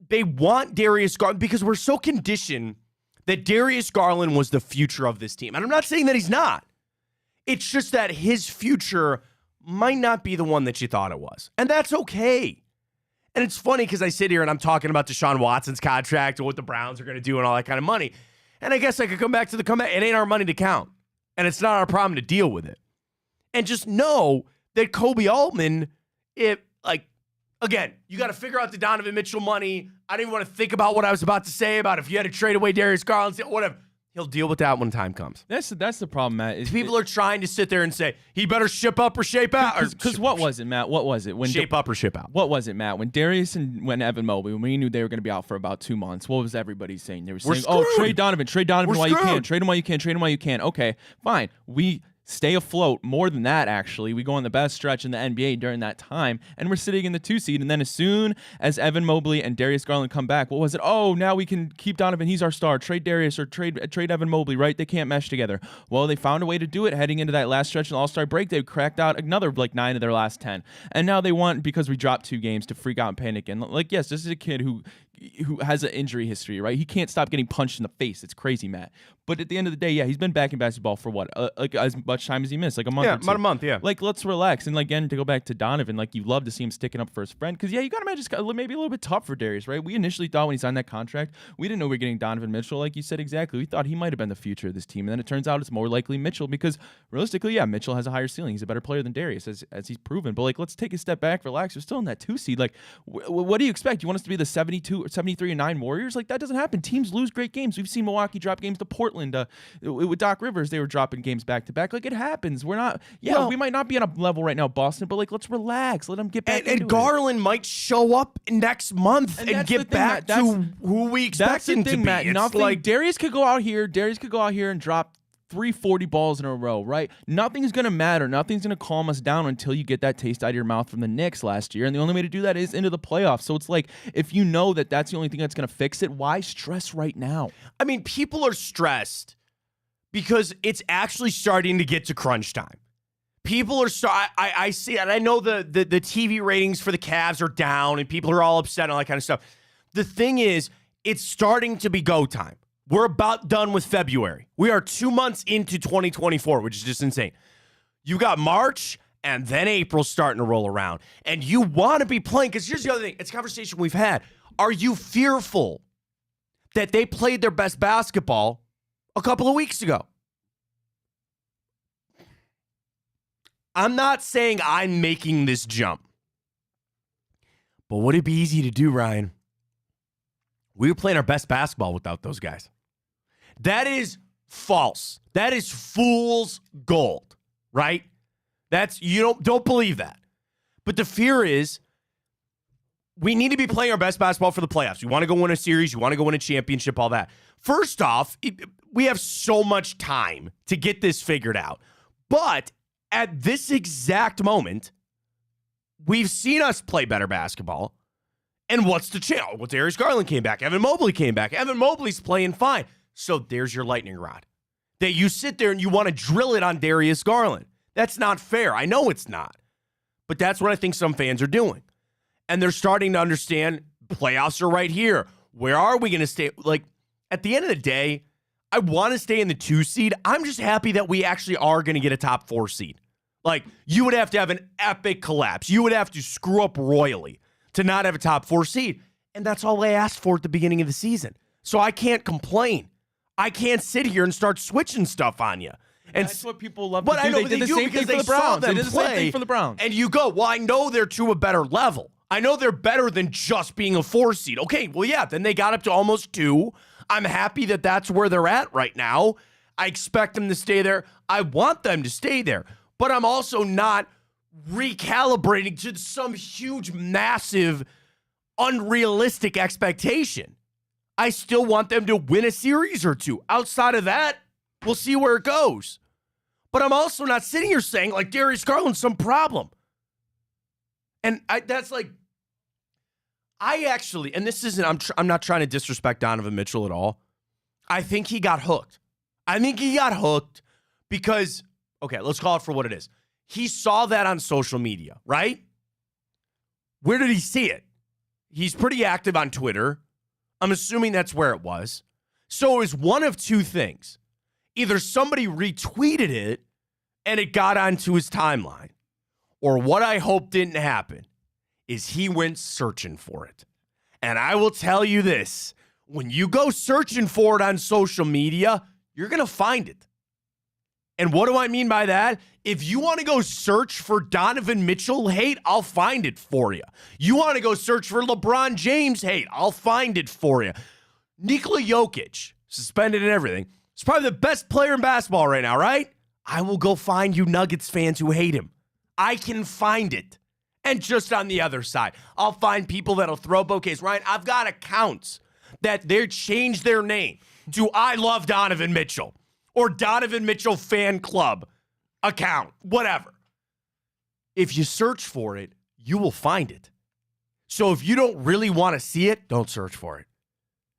they want Darius Garland because we're so conditioned that Darius Garland was the future of this team. And I'm not saying that he's not. It's just that his future might not be the one that you thought it was. And that's okay. And it's funny because I sit here and I'm talking about Deshaun Watson's contract and what the Browns are going to do and all that kind of money. And I guess I could come back to the comeback. It ain't our money to count. And it's not our problem to deal with it. And just know that Kobe Altman, again, you got to figure out the Donovan Mitchell money. I didn't even want to think about what I was about to say about if you had to trade away Darius Garland, whatever. He'll deal with that when time comes. That's the problem, Matt. People are trying to sit there and say, he better ship up or shape out. Because what was it, Matt? What was it? When shape up or ship out. What was it, Matt? When Darius and when Evan Mobley, when we knew they were going to be out for about 2 months, what was everybody saying? They were saying, trade Donovan while you can. Trade him while you can. Trade him while you can. Okay, fine. We stay afloat more than that, actually. We go on the best stretch in the NBA during that time, and we're sitting in the 2 seed. And then as soon as Evan Mobley and Darius Garland come back, what was it? Oh, now we can keep Donovan. He's our star. Trade Darius or trade Evan Mobley, right? They can't mesh together. Well, they found a way to do it heading into that last stretch in the All-Star break. They cracked out another 9 of their last 10. And now they want, because we dropped 2 games, to freak out and panic. And yes, this is a kid who has an injury history, right? He can't stop getting punched in the face. It's crazy, Matt. But at the end of the day, yeah, he's been back in basketball for what? As much time as he missed, like a month or 2. About a month, yeah. Let's relax. And again, to go back to Donovan, you love to see him sticking up for his friend. Because, yeah, you got to imagine it's maybe a little bit tough for Darius, right? We initially thought when he signed that contract, we didn't know we were getting Donovan Mitchell, like you said exactly. We thought he might have been the future of this team. And then it turns out it's more likely Mitchell because, realistically, yeah, Mitchell has a higher ceiling. He's a better player than Darius, as he's proven. But, let's take a step back, relax. We're still in that 2 seed. What do you expect? You want us to be the 72 or 73-9 Warriors? That doesn't happen. Teams lose great games. We've seen Milwaukee drop games to Portland. With Doc Rivers, they were dropping games back to back. It happens. We're not. Yeah, well, we might not be on a level right now, Boston. But let's relax. Let them get back. And Garland might show up next month and get back to who we expect him to be. Matt, nothing. Darius could go out here. And drop 340 balls in a row, right? Nothing's going to matter. Nothing's going to calm us down until you get that taste out of your mouth from the Knicks last year. And the only way to do that is into the playoffs. So it's if you know that that's the only thing that's going to fix it, why stress right now? I mean, people are stressed because it's actually starting to get to crunch time. People are I see it. And I know the TV ratings for the Cavs are down and people are all upset and all that kind of stuff. The thing is, it's starting to be go time. We're about done with February. We are 2 months into 2024, which is just insane. You got March and then April starting to roll around. And you want to be playing, because here's the other thing. It's a conversation we've had. Are you fearful that they played their best basketball a couple of weeks ago? I'm not saying I'm making this jump. But would it be easy to do, Ryan? We were playing our best basketball without those guys. That is false. That is fool's gold, right? Don't believe that. But the fear is we need to be playing our best basketball for the playoffs. You want to go win a series, you want to go win a championship, all that. First off, we have so much time to get this figured out. But at this exact moment, we've seen us play better basketball. And what's the channel? Well, Darius Garland came back. Evan Mobley came back. Evan Mobley's playing fine. So there's your lightning rod. That you sit there and you want to drill it on Darius Garland. That's not fair. I know it's not. But that's what I think some fans are doing. And they're starting to understand playoffs are right here. Where are we going to stay? At the end of the day, I want to stay in the 2 seed. I'm just happy that we actually are going to get a top 4 seed. You would have to have an epic collapse. You would have to screw up royally to not have a top 4 seed. And that's all I asked for at the beginning of the season. So I can't complain. I can't sit here and start switching stuff on you. And that's what people love but to do. I know They did the do same because thing for they the Browns. saw them They did the play, same thing for the Browns. And you go, well, I know they're to a better level. I know they're better than just being a 4 seed. Okay, well, yeah, then they got up to almost 2. I'm happy that that's where they're at right now. I expect them to stay there. I want them to stay there. But I'm also not recalibrating to some huge, massive, unrealistic expectation. I still want them to win a series or 2. Outside of that, we'll see where it goes. But I'm also not sitting here saying, like, Darius Garland's some problem. And that's like, I actually, and this isn't, I'm not trying to disrespect Donovan Mitchell at all. I think he got hooked. I think he got hooked because, okay, let's call it for what it is. He saw that on social media, right? Where did he see it? He's pretty active on Twitter. I'm assuming that's where it was. So it was one of 2 things. Either somebody retweeted it and it got onto his timeline, or what I hope didn't happen is he went searching for it. And I will tell you this, when you go searching for it on social media, you're going to find it. And what do I mean by that? If you want to go search for Donovan Mitchell hate, I'll find it for you. You want to go search for LeBron James hate, I'll find it for you. Nikola Jokic, suspended and everything, is probably the best player in basketball right now, right? I will go find you Nuggets fans who hate him. I can find it. And just on the other side, I'll find people that'll throw bouquets. Ryan, I've got accounts that they changed their name to I Love Donovan Mitchell or Donovan Mitchell Fan Club account, whatever. If you search for it, you will find it. So if you don't really want to see it, don't search for it.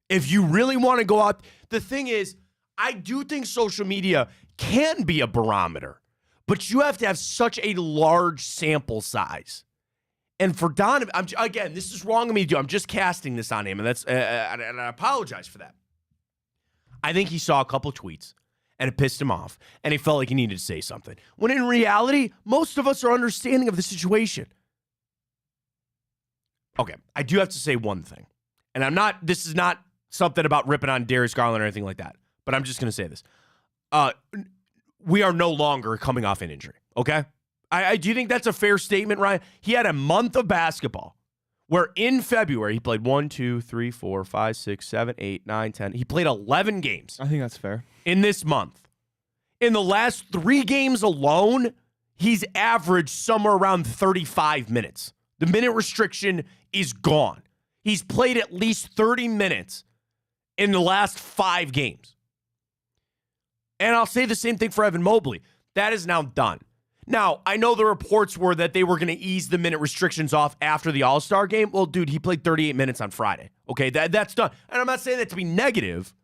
If you really want to go out, the thing is, I do think social media can be a barometer, but you have to have such a large sample size. And for Donovan, again, this is wrong of me to do. I'm just casting this on him, and and I apologize for that. I think he saw a couple tweets, and it pissed him off, and he felt like he needed to say something. When in reality, most of us are understanding of the situation. Okay, I do have to say one thing, and this is not something about ripping on Darius Garland or anything like that, but I'm just going to say this. We are no longer coming off an injury, okay? Do you think that's a fair statement, Ryan? He had a month of basketball where in February he played 1, 2, 3, 4, 5, 6, 7, 8, 9, 10. He played 11 games. I think that's fair. In this month. In the last 3 games alone, he's averaged somewhere around 35 minutes. The minute restriction is gone. He's played at least 30 minutes in the last 5 games. And I'll say the same thing for Evan Mobley. That is now done. Now, I know the reports were that they were going to ease the minute restrictions off after the All-Star game. Well, dude, he played 38 minutes on Friday. Okay, that's done. And I'm not saying that to be negative,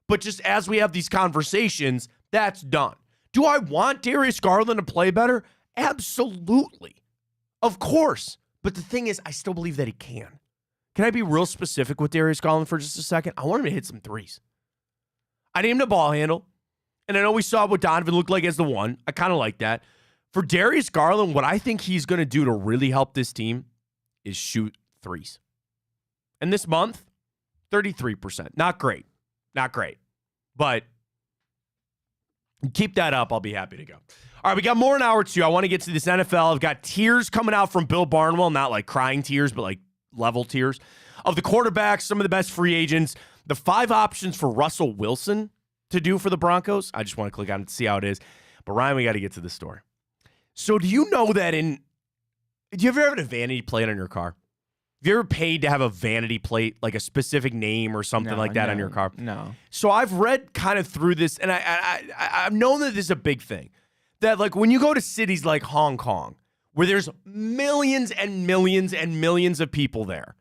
but just as we have these conversations, that's done. Do I want Darius Garland to play better? Absolutely. Of course. But the thing is, I still believe that he can. Can I be real specific with Darius Garland for just a second? I want him to hit some threes. I need him to ball handle. And I know we saw what Donovan looked like as the 1. I kind of like that. For Darius Garland, what I think he's going to do to really help this team is shoot threes. And this month, 33%. Not great. Not great. But keep that up. I'll be happy to go. All right, we got more in hour 2. I want to get to this NFL. I've got tears coming out from Bill Barnwell. Not like crying tears, but like level tears. Of the quarterbacks, some of the best free agents. The 5 options for Russell Wilson to do for the Broncos. I just want to click on it to see how it is. But Ryan, we got to get to the story. So do you know that do you ever have a vanity plate on your car? Have you ever paid to have a vanity plate, like a specific name or something like that on your car? No. So I've read kind of through this, and I've known that this is a big thing. That like when you go to cities like Hong Kong, where there's millions and millions and millions of people there,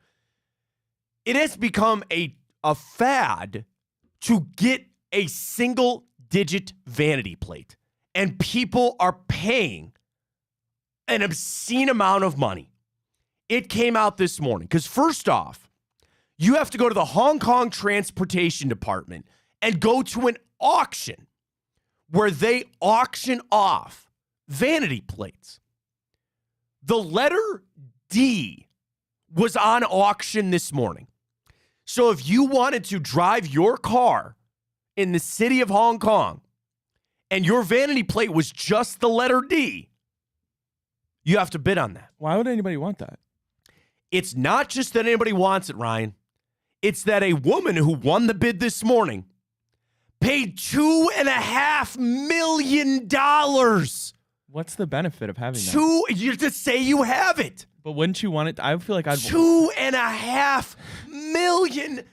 it has become a fad to get a single-digit vanity plate. And people are paying an obscene amount of money. It came out this morning. Because first off, you have to go to the Hong Kong Transportation Department and go to an auction where they auction off vanity plates. The letter D was on auction this morning. So if you wanted to drive your car in the city of Hong Kong and your vanity plate was just the letter D, you have to bid on that. Why would anybody want that? It's not just that anybody wants it, Ryan. It's that a woman who won the bid this morning paid $2.5 million. What's the benefit of having that? You just say you have it. But wouldn't you want it? I feel like I'd $2.5 million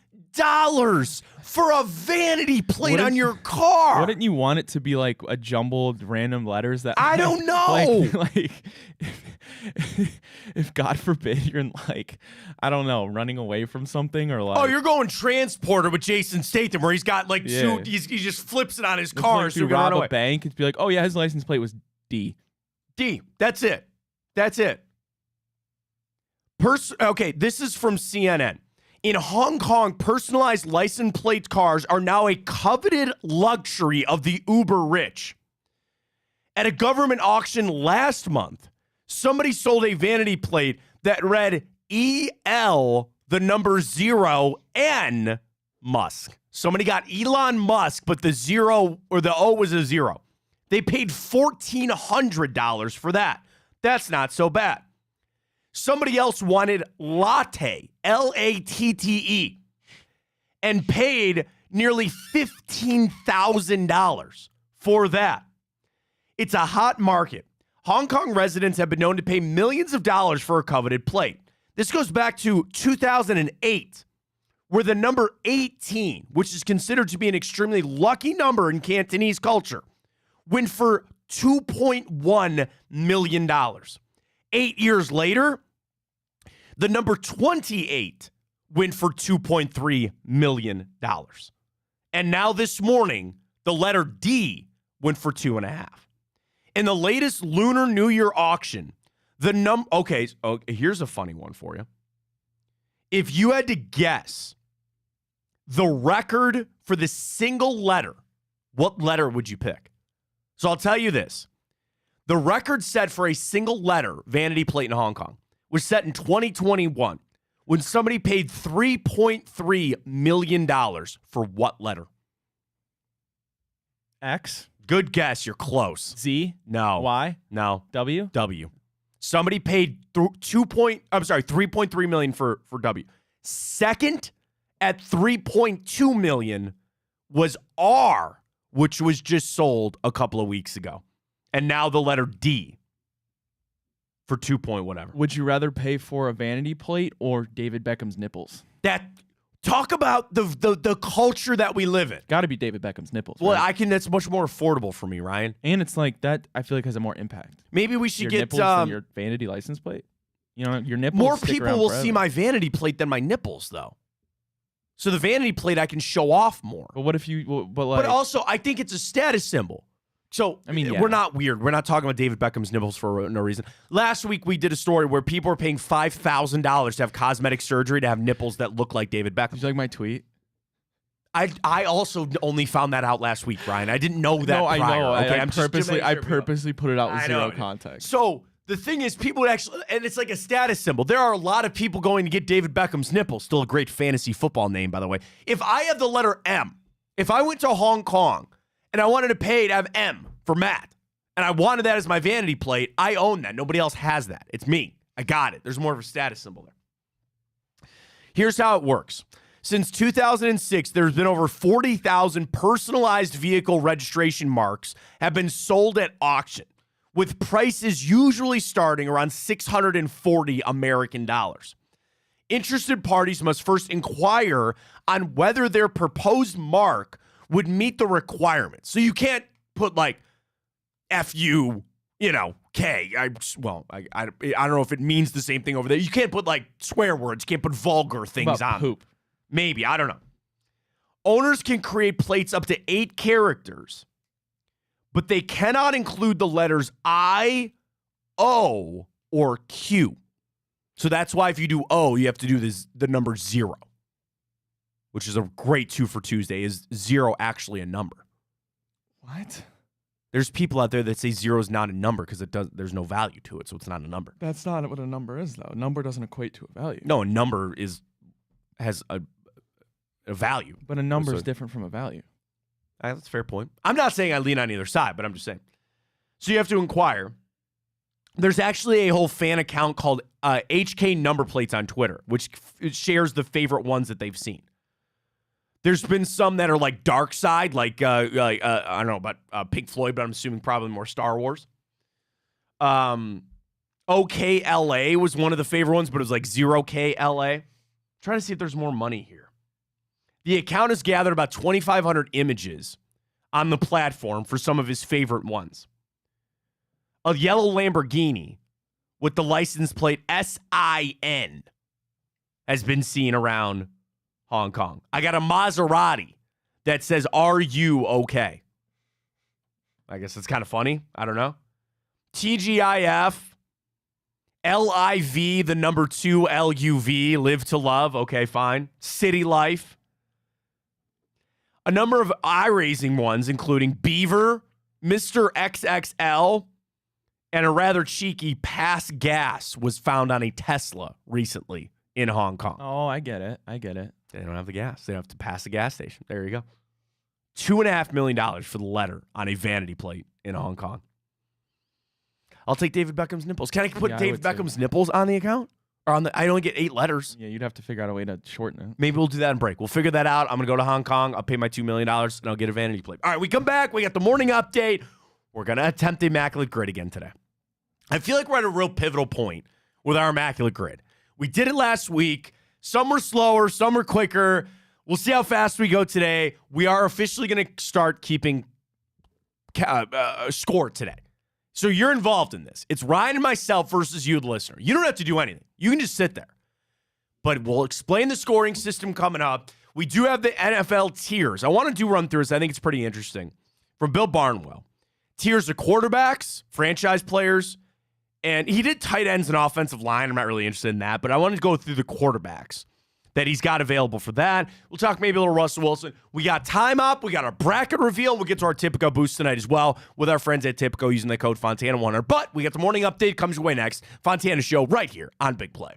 for a vanity plate on your car. Wouldn't you want it to be like a jumbled random letters that I don't know. like if God forbid you're like, I don't know, running away from something or like, oh, you're going transporter with Jason Statham where he's got like two, he just flips it on his car. Like, so you rob a bank, it'd be like, oh yeah, his license plate was D. That's it. Okay, this is from CNN. In Hong Kong, personalized license plate cars are now a coveted luxury of the uber rich. At a government auction last month, somebody sold a vanity plate that read EL, the number 0, N, Musk. Somebody got Elon Musk, but the 0 or the O was a 0. They paid $1,400 for that. That's not so bad. Somebody else wanted latte, Latte, and paid nearly $15,000 for that. It's a hot market. Hong Kong residents have been known to pay millions of dollars for a coveted plate. This goes back to 2008, where the number 18, which is considered to be an extremely lucky number in Cantonese culture, went for $2.1 million. 8 years later, the number 28 went for $2.3 million. And now this morning, the letter D went for 2.5. In the latest Lunar New Year auction, here's a funny one for you. If you had to guess the record for the single letter, what letter would you pick? So I'll tell you this. The record set for a single letter vanity plate in Hong Kong was set in 2021 when somebody paid $3.3 million for what letter? X. Good guess. You're close. Z. No. Y. No. W. W. Somebody paid $3.3 million for W. Second at $3.2 million was R, which was just sold a couple of weeks ago. And now the letter D for 2 point whatever. Would you rather pay for a vanity plate or David Beckham's nipples? Talk about the culture that we live in. Got to be David Beckham's nipples. Well, right? that's much more affordable for me, Ryan. And it's like that, I feel like has a more impact. Maybe we should your get nipples than your vanity license plate. You know, your nipples. More stick people around will forever. see my vanity plate than my nipples, though. So the vanity plate I can show off more. But what if you? But also, I think it's a status symbol. So, I mean, we're not weird. We're not talking about David Beckham's nipples for no reason. Last week, we did a story where people are paying $5,000 to have cosmetic surgery to have nipples that look like David Beckham. Did you like my tweet? I also only found that out last week, Brian. I didn't know that prior. I know. Okay, I purposely put it out with zero context. So the thing is, people would actually, and it's like a status symbol. There are a lot of people going to get David Beckham's nipples. Still a great fantasy football name, by the way. If I have the letter M, if I went to Hong Kong and I wanted to pay to have M for Matt, and I wanted that as my vanity plate, I own that. Nobody else has that. It's me. I got it. There's more of a status symbol there. Here's how it works. Since 2006, there's been over 40,000 personalized vehicle registration marks have been sold at auction, with prices usually starting around $640 American dollars. Interested parties must first inquire on whether their proposed mark would meet the requirements. So you can't put like F-U, K. I don't know if it means the same thing over there. You can't put like swear words. You can't put vulgar things on. Poop. Maybe. I don't know. Owners can create plates up to 8 characters, but they cannot include the letters I, O, or Q. So that's why if you do O, you have to do the number 0, which is a great 2 for Tuesday. Is 0 actually a number? What? There's people out there that say 0 is not a number because there's no value to it, so it's not a number. That's not what a number is, though. A number doesn't equate to a value. No, a number has a value. But a number is different from a value. That's a fair point. I'm not saying I lean on either side, but I'm just saying. So you have to inquire. There's actually a whole fan account called HK Number Plates on Twitter, which shares the favorite ones that they've seen. There's been some that are like dark side, like I don't know about Pink Floyd, but I'm assuming probably more Star Wars. OKLA was one of the favorite ones, but it was like 0KLA. Trying to see if there's more money here. The account has gathered about 2,500 images on the platform for some of his favorite ones. A yellow Lamborghini with the license plate SIN has been seen around Hong Kong. I got a Maserati that says, "Are you okay?" I guess it's kind of funny. I don't know. TGIF, LIV, the number 2 LUV, Live to Love. Okay, fine. City Life. A number of eye-raising ones, including Beaver, Mr. XXL, and a rather cheeky Pass Gas was found on a Tesla recently in Hong Kong. Oh, I get it. They don't have the gas. They have to pass the gas station. There you go. $2.5 million for the letter on a vanity plate in Hong Kong. I'll take David Beckham's nipples. Can I put David Beckham's nipples on the account? Or on the? I only get 8 letters. Yeah, you'd have to figure out a way to shorten it. Maybe we'll do that in break. We'll figure that out. I'm going to go to Hong Kong. I'll pay my $2 million, and I'll get a vanity plate. All right, we come back. We got the morning update. We're going to attempt the Immaculate Grid again today. I feel like we're at a real pivotal point with our Immaculate Grid. We did it last week. Some were slower, some were quicker. We'll see how fast we go today. We are officially going to start keeping score today. So you're involved in this. It's Ryan and myself versus you, the listener. You don't have to do anything. You can just sit there. But we'll explain the scoring system coming up. We do have the NFL tiers. I want to do run throughs. I think it's pretty interesting. From Bill Barnwell. Tiers of quarterbacks, franchise players, and he did tight ends and offensive line. I'm not really interested in that, but I wanted to go through the quarterbacks that he's got available for that. We'll talk maybe a little Russell Wilson. We got time up. We got our bracket reveal. We'll get to our Tipico boost tonight as well with our friends at Tipico using the code Fontana100. But we got the morning update comes your way next. Fontana Show right here on Big Play.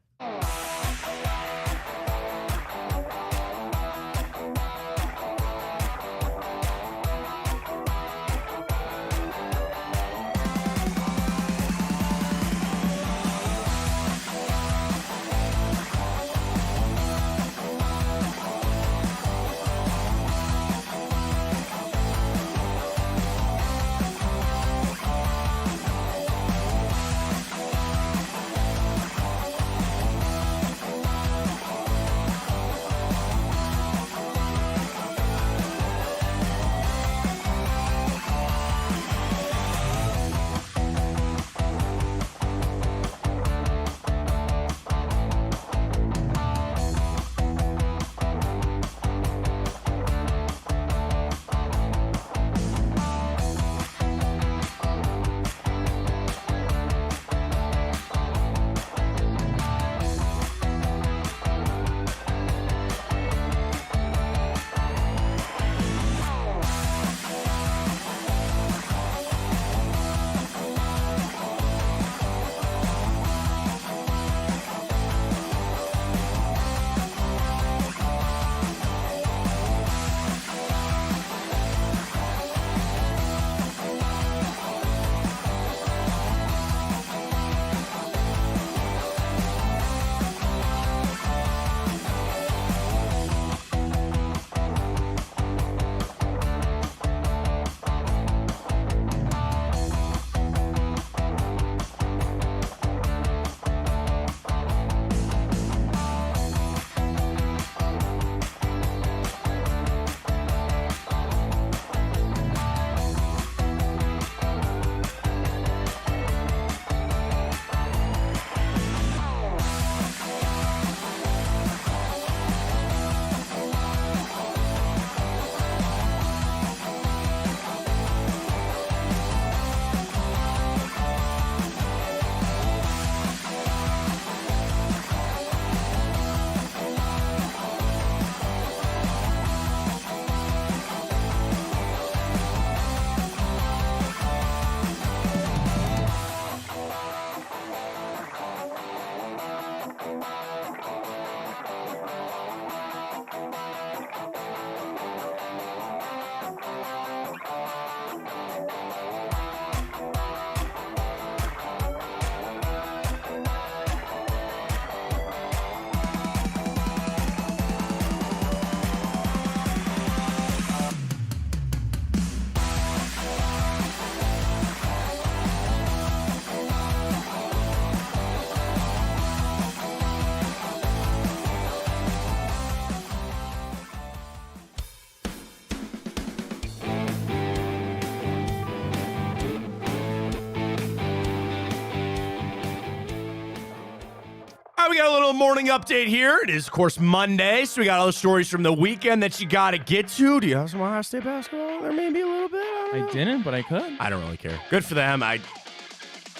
All right, we got a little morning update here. It is, of course, Monday, so we got all the stories from the weekend that you got to get to. Do you have some Ohio State basketball there? Maybe a little bit? I didn't, but I could. I don't really care. Good for them.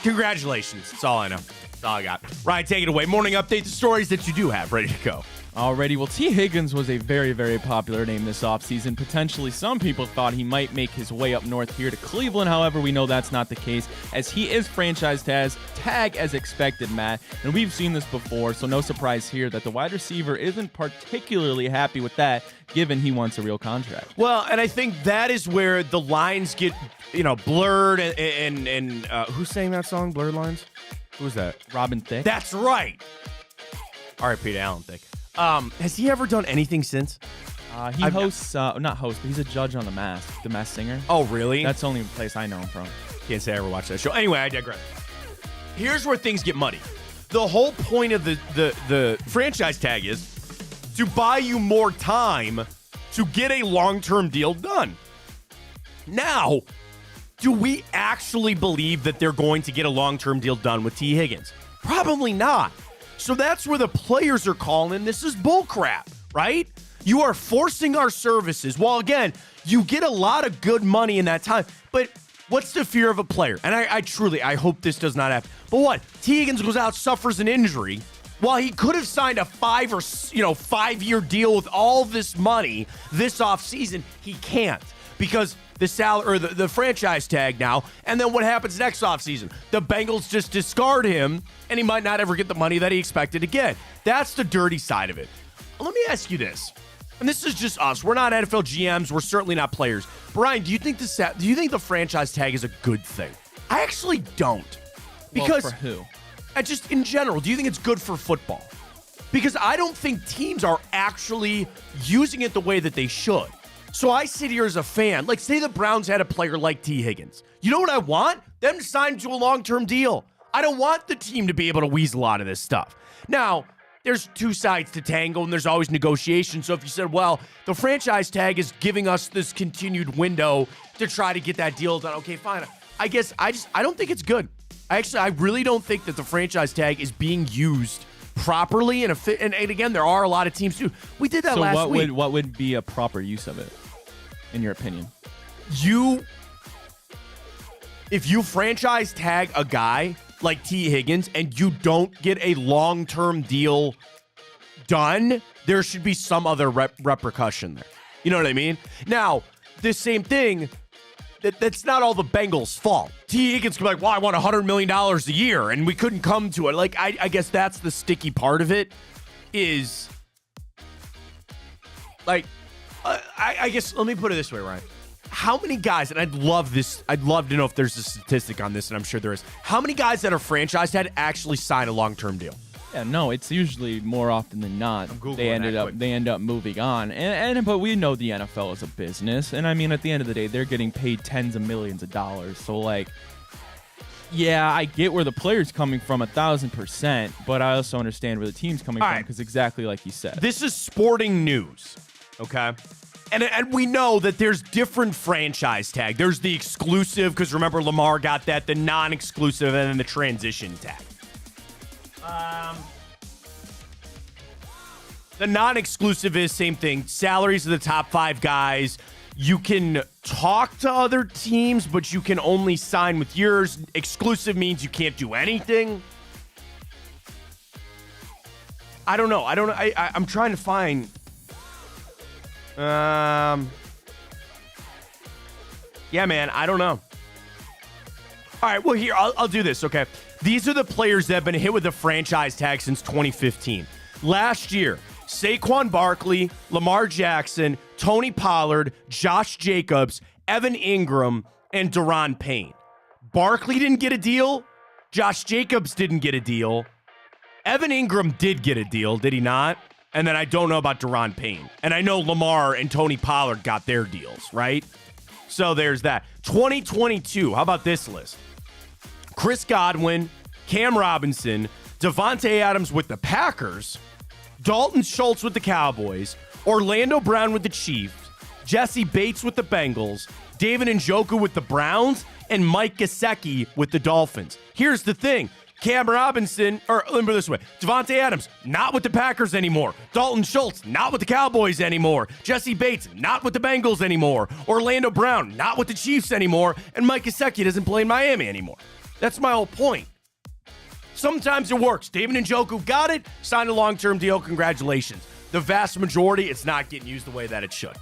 Congratulations. That's all I know. That's all I got. Ryan, take it away. Morning update, the stories that you do have ready to go. Alrighty, well, T. Higgins was a very, very popular name this offseason. Potentially, some people thought he might make his way up north here to Cleveland. However, we know that's not the case, as he is franchise tag as expected, Matt. And we've seen this before, so no surprise here that the wide receiver isn't particularly happy with that, given he wants a real contract. Well, and I think that is where the lines get, blurred. And who sang that song, Blurred Lines? Who was that? Robin Thicke? That's right. R.I.P. to Alan Thicke. Has he ever done anything since? He hosts, not host, but he's a judge on The Masked Singer. Oh, really? That's the only place I know him from. Can't say I ever watched that show. Anyway, I digress. Here's where things get muddy. The whole point of the franchise tag is to buy you more time to get a long-term deal done. Now, do we actually believe that they're going to get a long-term deal done with T. Higgins? Probably not. So that's where the players are calling, this is bullcrap, right? You are forcing our services. Well, again, you get a lot of good money in that time, but what's the fear of a player? And I hope this does not happen. But what? T. Higgins goes out, suffers an injury. While he could have signed a 5-year deal with all this money this offseason, he can't because the salary or the franchise tag now. And then what happens next offseason? The Bengals just discard him, and he might not ever get the money that he expected to get. That's the dirty side of it. Let me ask you this, and this is just us. We're not NFL GMs. We're certainly not players. Brian, do you think the franchise tag is a good thing? I actually don't. Because for who? Just in general, do you think it's good for football? Because I don't think teams are actually using it the way that they should. So I sit here as a fan, like say the Browns had a player like T. Higgins. You know what I want? Them to sign to a long-term deal. I don't want the team to be able to weasel out of this stuff. Now, there's two sides to tango, and there's always negotiation. So if you said, well, the franchise tag is giving us this continued window to try to get that deal done, okay, fine. I guess I don't think it's good. I really don't think that the franchise tag is being used properly. And again, there are a lot of teams too. We did that last week. So what would be a proper use of it, in your opinion? If you franchise tag a guy like T. Higgins and you don't get a long-term deal done, there should be some other repercussion there. You know what I mean? Now, the same thing, that's not all the Bengals' fault. T. Higgins could be like, well, I want $100 million a year, and we couldn't come to it. Like, I guess that's the sticky part of it is, like, I guess, let me put it this way, Ryan. How many guys, and I'd love to know if there's a statistic on this, and I'm sure there is. How many guys that are franchised had actually signed a long-term deal? Yeah, no, it's usually more often than not they end up moving on. But we know the NFL is a business, and I mean at the end of the day, they're getting paid tens of millions of dollars. So like, yeah, I get where the player's coming from 1,000%, but I also understand where the team's coming from because exactly like you said. This is sporting news, okay? And we know that there's different franchise tag. There's the exclusive, because remember Lamar got that, the non-exclusive, and then the transition tag. The non-exclusive is same thing. Salaries of the top 5 guys. You can talk to other teams, but you can only sign with yours. Exclusive means you can't do anything. I don't know. I'm trying to find. Yeah, man, I don't know. All right, well, here, I'll do this, okay? These are the players that have been hit with the franchise tag since 2015. Last year, Saquon Barkley, Lamar Jackson, Tony Pollard, Josh Jacobs, Evan Ingram, and Daron Payne. Barkley didn't get a deal. Josh Jacobs didn't get a deal. Evan Ingram did get a deal, did he not? And then I don't know about Daron Payne. And I know Lamar and Tony Pollard got their deals, right? So there's that. 2022, how about this list? Chris Godwin, Cam Robinson, Devontae Adams with the Packers, Dalton Schultz with the Cowboys, Orlando Brown with the Chiefs, Jesse Bates with the Bengals, David Njoku with the Browns, and Mike Gesicki with the Dolphins. Here's the thing. Cam Robinson, or let me put it this way, Devontae Adams, not with the Packers anymore. Dalton Schultz, not with the Cowboys anymore. Jesse Bates, not with the Bengals anymore. Orlando Brown, not with the Chiefs anymore. And Mike Gesicki doesn't play in Miami anymore. That's my whole point. Sometimes it works. David Njoku got it, signed a long-term deal. Congratulations. The vast majority, it's not getting used the way that it should.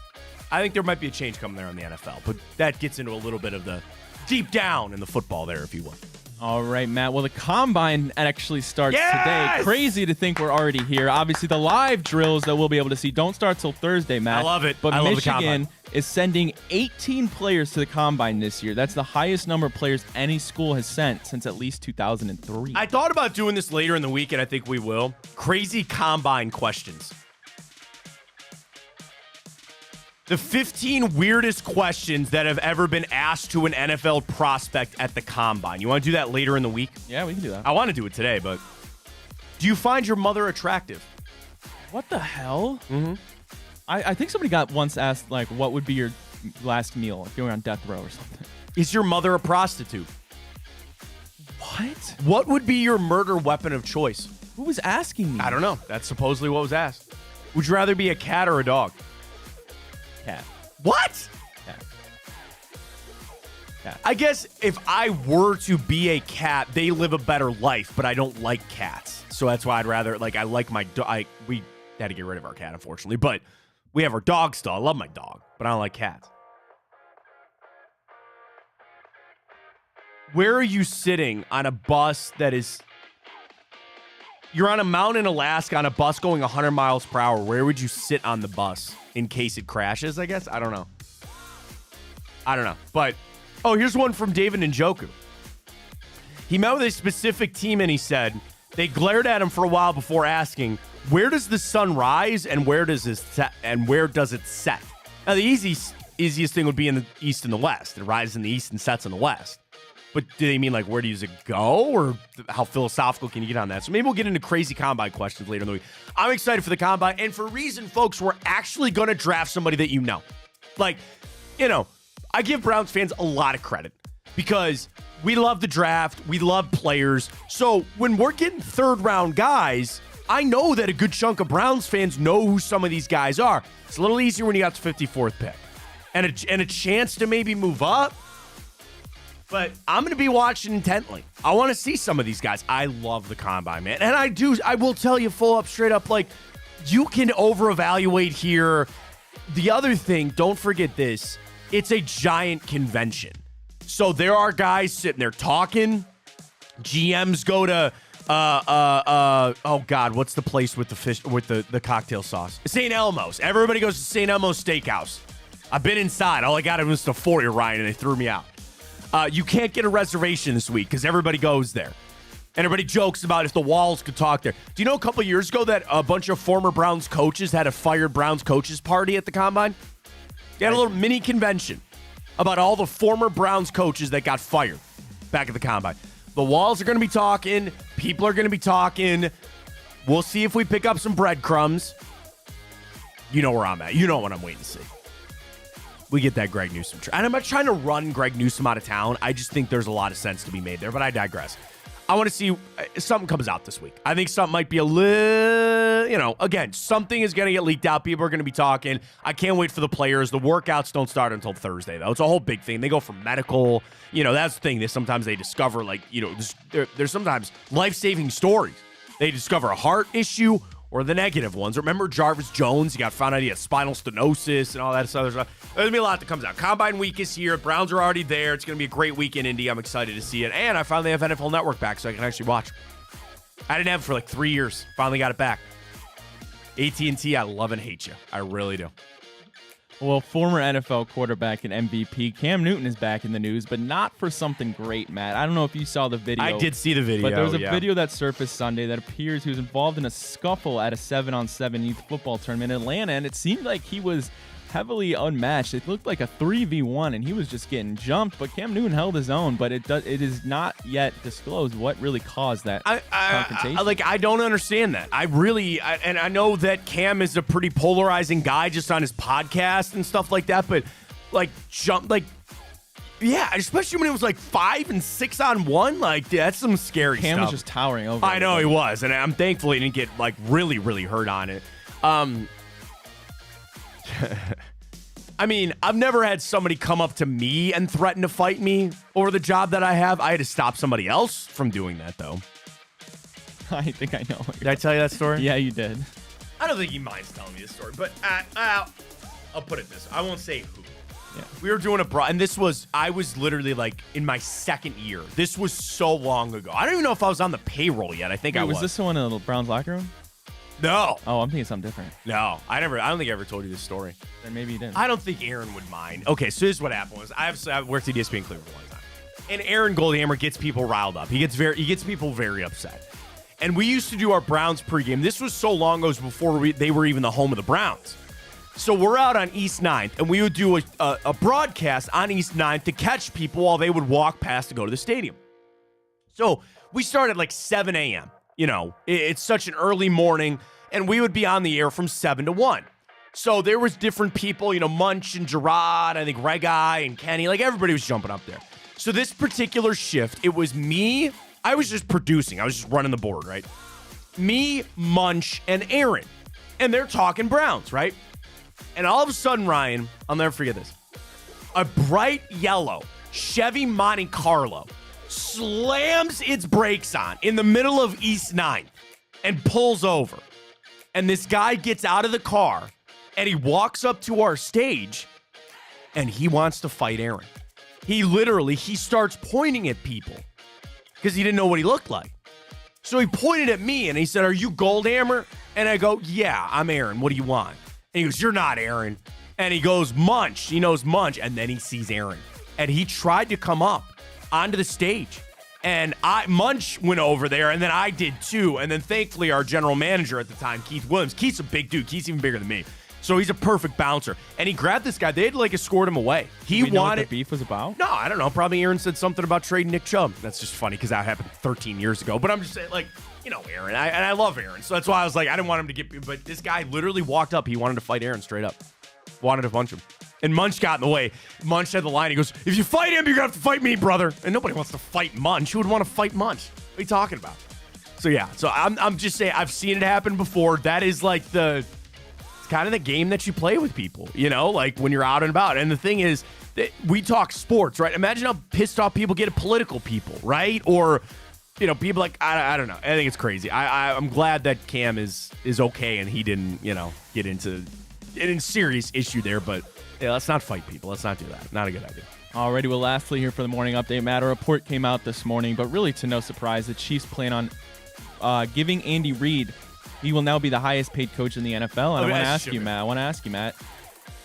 I think there might be a change coming there in the NFL, but that gets into a little bit of the deep down in the football there, if you will. All right, Matt. Well, the Combine actually starts today. Crazy to think we're already here. Obviously, the live drills that we'll be able to see don't start till Thursday, Matt. I love it. But I love Michigan is sending 18 players to the Combine this year. That's the highest number of players any school has sent since at least 2003. I thought about doing this later in the week, and I think we will. Crazy Combine questions. The 15 weirdest questions that have ever been asked to an NFL prospect at the Combine. You want to do that later in the week? Yeah, we can do that. I want to do it today, but do you find your mother attractive? What the hell? Mm-hmm. I think somebody got once asked, like, what would be your last meal if you were on death row or something? Is your mother a prostitute? What? What would be your murder weapon of choice? Who was asking me? I don't know. That's supposedly what was asked. Would you rather be a cat or a dog? Cat. What? Cat. I guess if I were to be a cat, they live a better life, but I don't like cats. So that's why I'd rather, like, I like my dog. We had to get rid of our cat, unfortunately, but we have our dog still. I love my dog, but I don't like cats. Where are you sitting on a bus that is... You're on a mountain in Alaska on a bus going 100 miles per hour. Where would you sit on the bus in case it crashes, I guess? I don't know. But, oh, here's one from David Njoku. He met with a specific team and he said, they glared at him for a while before asking, where does the sun rise and where does it set? Now, the easiest thing would be in the east and the west. It rises in the east and sets in the west. But do they mean, like, where does it go? Or how philosophical can you get on that? So maybe we'll get into crazy Combine questions later in the week. I'm excited for the Combine. And for a reason, folks, we're actually going to draft somebody that you know. Like, you know, I give Browns fans a lot of credit because we love the draft. We love players. So when we're getting third-round guys, I know that a good chunk of Browns fans know who some of these guys are. It's a little easier when you got the 54th pick. And a chance to maybe move up. But I'm going to be watching intently. I want to see some of these guys. I love the Combine, man. And I will tell you straight up, like, you can over-evaluate here. The other thing, don't forget this, it's a giant convention. So there are guys sitting there talking. GMs go to, oh God, what's the place with the fish, with the cocktail sauce? St. Elmo's. Everybody goes to St. Elmo's Steakhouse. I've been inside. All I got was the 40, Ryan, and they threw me out. You can't get a reservation this week because everybody goes there. And everybody jokes about if the walls could talk there. Do you know a couple years ago that a bunch of former Browns coaches had a fired Browns coaches party at the Combine? They had a little mini convention about all the former Browns coaches that got fired back at the Combine. The walls are going to be talking. People are going to be talking. We'll see if we pick up some breadcrumbs. You know where I'm at. You know what I'm waiting to see. We get that Greg Newsome. And I'm not trying to run Greg Newsome out of town. I just think there's a lot of sense to be made there, but I digress. I want to see something comes out this week. I think something might be a little, again, something is going to get leaked out. People are going to be talking. I can't wait for the players. The workouts don't start until Thursday, though. It's a whole big thing. They go from medical, that's the thing. Sometimes they discover, there's sometimes life-saving stories. They discover a heart issue or the negative ones. Remember Jarvis Jones? He got found out he had spinal stenosis and all that other stuff. There's going to be a lot that comes out. Combine week is here. Browns are already there. It's going to be a great week in Indy. I'm excited to see it. And I finally have NFL Network back so I can actually watch. I didn't have it for 3 years. Finally got it back. AT&T, I love and hate you. I really do. Well, former NFL quarterback and MVP Cam Newton is back in the news, but not for something great, Matt. I don't know if you saw the video. I did see the video, but there was a video that surfaced Sunday that appears he was involved in a scuffle at a 7-on-7 youth football tournament in Atlanta, and it seemed like he was heavily unmatched. It looked like a 3v1, and he was just getting jumped, but Cam Newton held his own, but it is not yet disclosed what really caused that confrontation. I don't understand that. I know that Cam is a pretty polarizing guy just on his podcast and stuff like that, but Yeah, especially when it was like 5 and 6 on 1. Like, that's some scary Cam stuff. was just towering over. I know he was, and I'm thankful he didn't get like really, really hurt on it. I mean, I've never had somebody come up to me and threaten to fight me over the job that I have. I had to stop somebody else from doing that, though. I think I know. Did I tell you that story? Yeah, you did. I don't think he minds telling me this story, but I'll put it this way. I won't say who. Yeah. We were doing and I was literally like in my second year. This was so long ago. I don't even know if I was on the payroll yet. I think I was. Was this the one in the Browns locker room? No. Oh, I'm thinking something different. No, I don't think I ever told you this story. Then maybe you didn't. I don't think Aaron would mind. Okay, so this is what happened was I worked at ESPN Cleveland for a long time. And Aaron Goldhammer gets people riled up. He gets people very upset. And we used to do our Browns pregame. This was so long ago, it was before they were even the home of the Browns. So we're out on East 9th, and we would do a broadcast on East 9th to catch people while they would walk past to go to the stadium. So we started like 7 a.m. You know, it's such an early morning, and we would be on the air from 7 to 1. So there was different people, you know, Munch and Gerard, I think Regai and Kenny, like everybody was jumping up there. So this particular shift, it was me. I was just producing. I was just running the board, right? Me, Munch, and Aaron. And they're talking Browns, right? And all of a sudden, Ryan, I'll never forget this. A bright yellow Chevy Monte Carlo slams its brakes on in the middle of East 9 and pulls over. And this guy gets out of the car and he walks up to our stage and he wants to fight Aaron. He starts pointing at people because he didn't know what he looked like. So he pointed at me and he said, "Are you Goldhammer?" And I go, "Yeah, I'm Aaron. What do you want?" And he goes, "You're not Aaron." And he goes, "Munch." He knows Munch. And then he sees Aaron. And he tried to come up onto the stage. And Munch went over there, and then I did too. And then thankfully, our general manager at the time, Keith Williams, Keith's a big dude. Keith's even bigger than me. So he's a perfect bouncer. And he grabbed this guy. They had like escort him away. He wanted. Know what the beef was about? No, I don't know. Probably Aaron said something about trading Nick Chubb. That's just funny because that happened 13 years ago. But I'm just saying, like, you know, Aaron. And I love Aaron. So that's why I was like, I didn't want him to get. But this guy literally walked up. He wanted to fight Aaron straight up. Wanted to punch him. And Munch got in the way. Munch had the line. He goes, "If you fight him, you're going to have to fight me, brother." And nobody wants to fight Munch. Who would want to fight Munch? What are you talking about? So, yeah. So, I'm just saying, I've seen it happen before. That is like it's kind of the game that you play with people, you know, like when you're out and about. And the thing is, we talk sports, right? Imagine how pissed off people get at political people, right? Or, you know, people like, I don't know. I think it's crazy. I'm glad that Cam is okay and he didn't, you know, get into a serious issue there. But yeah, let's not fight people. Let's not do that. Not a good idea. Alrighty, well, lastly here for the morning update, Matt, a report came out this morning, but really to no surprise, the Chiefs plan on giving Andy Reid. He will now be the highest paid coach in the NFL. And I want to ask you, Matt,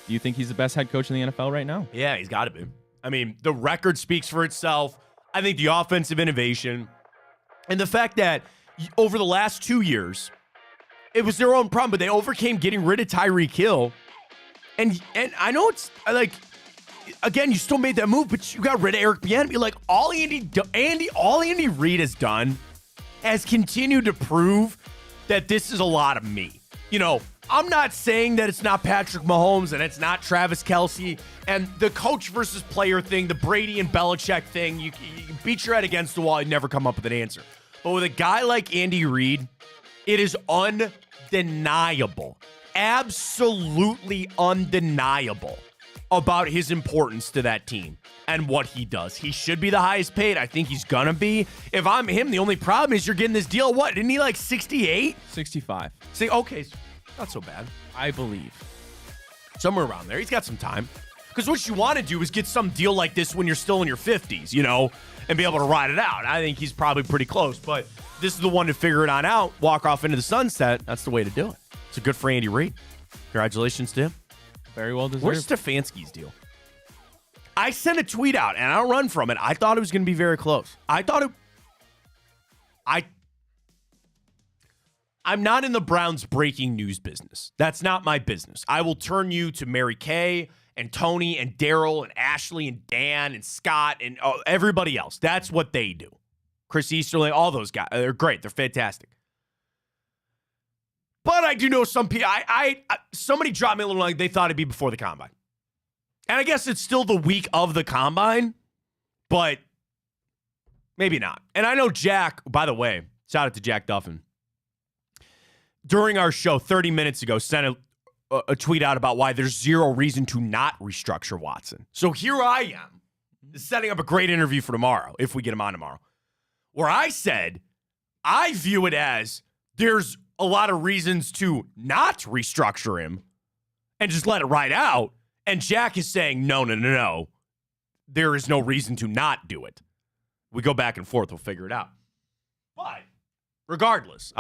do you think he's the best head coach in the NFL right now? Yeah, he's got to be. I mean, the record speaks for itself. I think the offensive innovation and the fact that over the last 2 years, it was their own problem, but they overcame getting rid of Tyreek Hill. And I know it's like, again, you still made that move, but you got rid of Eric Bieniemy. Like all Andy Reid has done has continued to prove that this is a lot of me. You know, I'm not saying that it's not Patrick Mahomes and it's not Travis Kelce and the coach versus player thing, the Brady and Belichick thing. You beat your head against the wall, you never come up with an answer. But with a guy like Andy Reid, it is undeniable, absolutely undeniable about his importance to that team and what he does. He should be the highest paid. I think he's going to be. If I'm him, the only problem is you're getting this deal. What? Didn't he like 68? 65. See, okay, not so bad. I believe. Somewhere around there. He's got some time. Because what you want to do is get some deal like this when you're still in your 50s, you know, and be able to ride it out. I think he's probably pretty close, but this is the one to figure it on out, walk off into the sunset. That's the way to do it. So good for Andy Reid. Congratulations to him. Very well deserved. Where's Stefanski's deal? I sent a tweet out, and I'll run from it. I thought it was going to be very close. I'm not in the Browns breaking news business. That's not my business. I will turn you to Mary Kay and Tony and Daryl and Ashley and Dan and Scott and everybody else. That's what they do. Chris Easterling, all those guys. They're great. They're fantastic. But I do know some people. Somebody dropped me a little like they thought it'd be before the combine. And I guess it's still the week of the combine. but maybe not. And I know Jack, by the way, shout out to Jack Duffin, during our show 30 minutes ago, sent a tweet out about why there's zero reason to not restructure Watson. So here I am, setting up a great interview for tomorrow, if we get him on tomorrow, where I said I view it as there's a lot of reasons to not restructure him and just let it ride out. And Jack is saying, no. There is no reason to not do it. We go back and forth. We'll figure it out. But regardless,